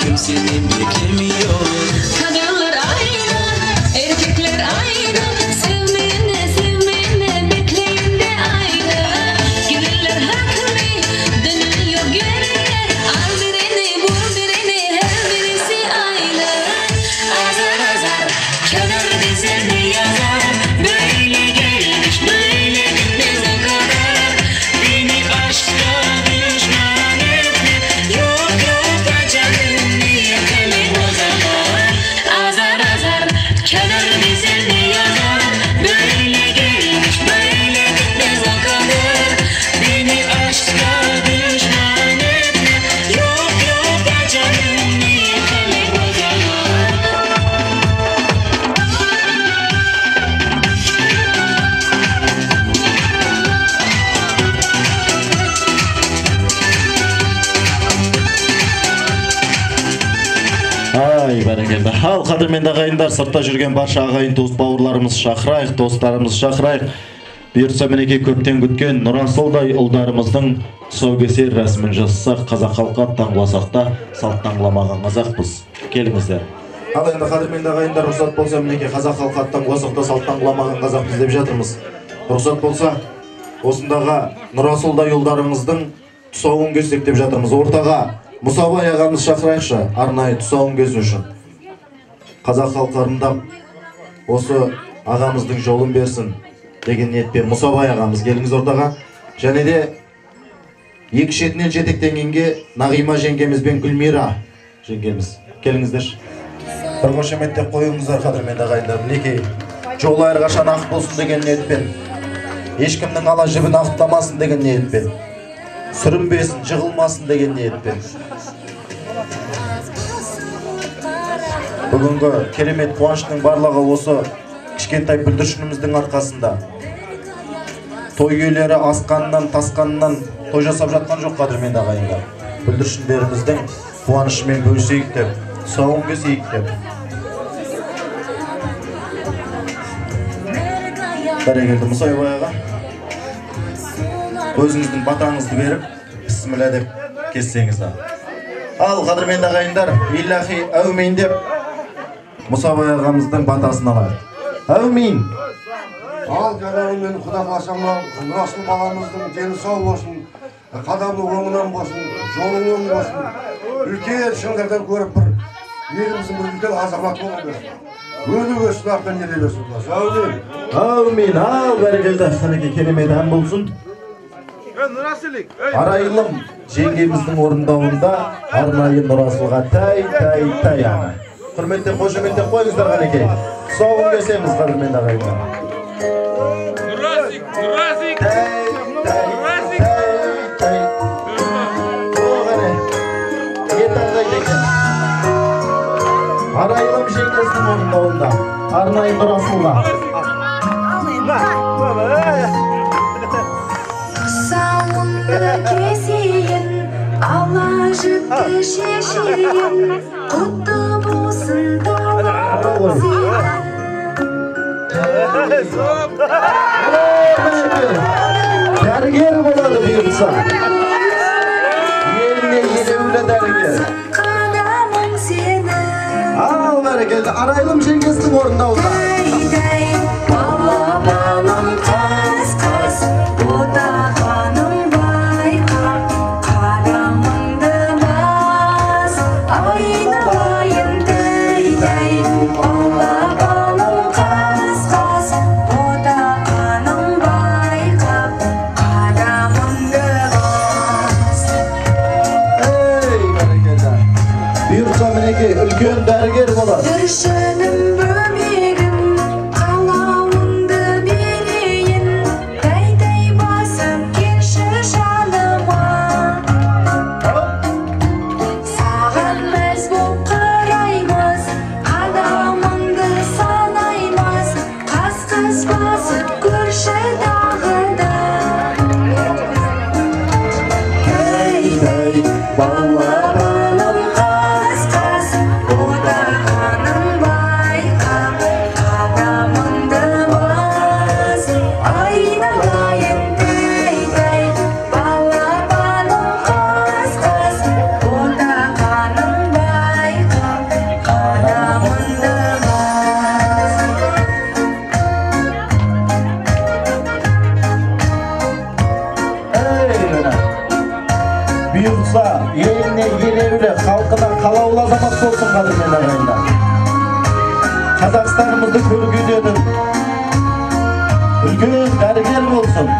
kimsenin beklemiyor. Kadınlar aynı, erkekler aynı. Sevmeyene bekleyin de aynı. Gelirler haklı, dönüyor geriye. Al birini, vur birini, her birisi aynı. Azar azar, kenar dizini yazar. Böyle gelmiş, böyle gitmez o kadar. Beni aşka düşman etme. Yok yok acalım, niye kalem o zaman? Azar azar, kenar dizini yazar. Böyle gelmiş, böyle gitmez o kadar. Beni aşka düşman etme. Yok yok acalım, niye kalem o zaman? Ай, бәрекелді. Ал, қадірменді ағайындар, сыртта жүрген барша ағайын туыс бауырларымыз шақырайық, достарымыз шақырайық. Бұйыртса мінекей көптен күткен Нұрасылдай ұлдарымыздың тұсаукесер рәсімін жасасақ, қазақ халқы аттанғыласақ та салт аңламаған қазақпыз. Келіңіздер. Ал енді қадірменді ағайындар, рұқсат болса мінекей қазақ халқы аттанғыласақ та салт аңламаған қазақпыз деп жатырмыз. Рұқсат болса, осындағы Нұрасылдай ұлдарымыздың тұсауын кессек деп жатырмыз. Ортаға Мұсабай ағамыз шақырайықшы, арнайы тұсауын кесу үшін. Қазақ халқарында осы ағамыздың жолын берсін деген ниетпен Мұсабай ағамыз келіңіз ортаға. Және де екі шетінен жетектенгенге Нағима жеңгеміз бен Гүлмира жеңгеміз. Келіңіздер. Бір қошеметтеп қойыңыздар қадірменді ағайындар. Мінекей жолы әрқашан ақ болсын деген ниетпен, ешкімнің ала жібін ақтамасын деген ниетпен, сүрінбесін, жығылмасын деген ниетпен. Бүгінгі керемет қуаныштың барлығы осы кішкентай бүлдіршініміздің арқасында. Той иелері асқанынан, тасқанынан той жасап жатқан жоқ қадірменді ағайындар. Бүлдіршіндеріміздің қуанышымен бөлісейік деп, тұсауын кесейік деп. Бәрекелді Мұсабай аға. Өзіңіздің батаңызды беріп, бісміллә деп кессеңіз да. Ал, қадірменді ағайындар, иллахи әумин деп Мұсабай ағамыздың батасын алайық. Әумин! Ал, кәрәумен құда қаласама, Нұрасыл баламыздың дені сау болсын, қадамы оңынан болсын, жолы оң болсын, үлкен шыңдардан көріп бір еліміздің бір үлкен азамат болып берсін. Өлігі сынақтан ере берсін. Әумин! Әумин! Ал, бәрекелді, қанеке керемет ән болсын. Арайлым жеңгеміздің орындауында арнайы Нұрасылға тай аны. Құрметтен, қошеметтен қойыңыздар қанеке. Тұсауын кесеміз қадірменді ағайындар. Нұрасик! Тай. О, қане. Не таңдайды екен? Арайлым жеңгесінің орындауында арнайы Нұрасылға. Keseyim, Allah jüptü şeşeyim, kutlu bulsun dağlar Dərgər boladı buyursa. Yerine yeneule dərgər. Al bərəkəlді, Araylım jengesining orundauında. Balabanım qaz, bu da xanım bayqa, qaramındı bas, ayna bayın dey. Balabanım qaz, bu da xanım bayqa, qaramındı bas. Ey bərəkəldə, buyursa mineki ülkün dərgər bolar. Düşünüm bömegim, qalağımdı bileyin, day basıp kelşi şalıma. Sağan məzbub qarayımız, qadamındı болсын қадірмен ағайындар. Қазақстанымызды көркейтетін үлкен дәрігер болсын.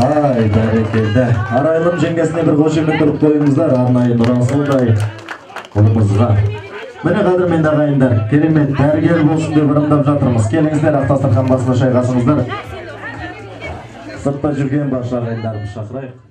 Ай, бәрекелді. Арайлым жеңгесіне бір қошеметтілік қойыңыздар, арнайы Нұрасылдай ұлымызға. Міне қадірменді ағайындар, керемет дәрігер болсын деп ырымдап жатырмыз. Келіңіздер, ақ дастархан басына шайғасыңыздар. Сыртта жүрген барша ағайындарымыз шақырайық.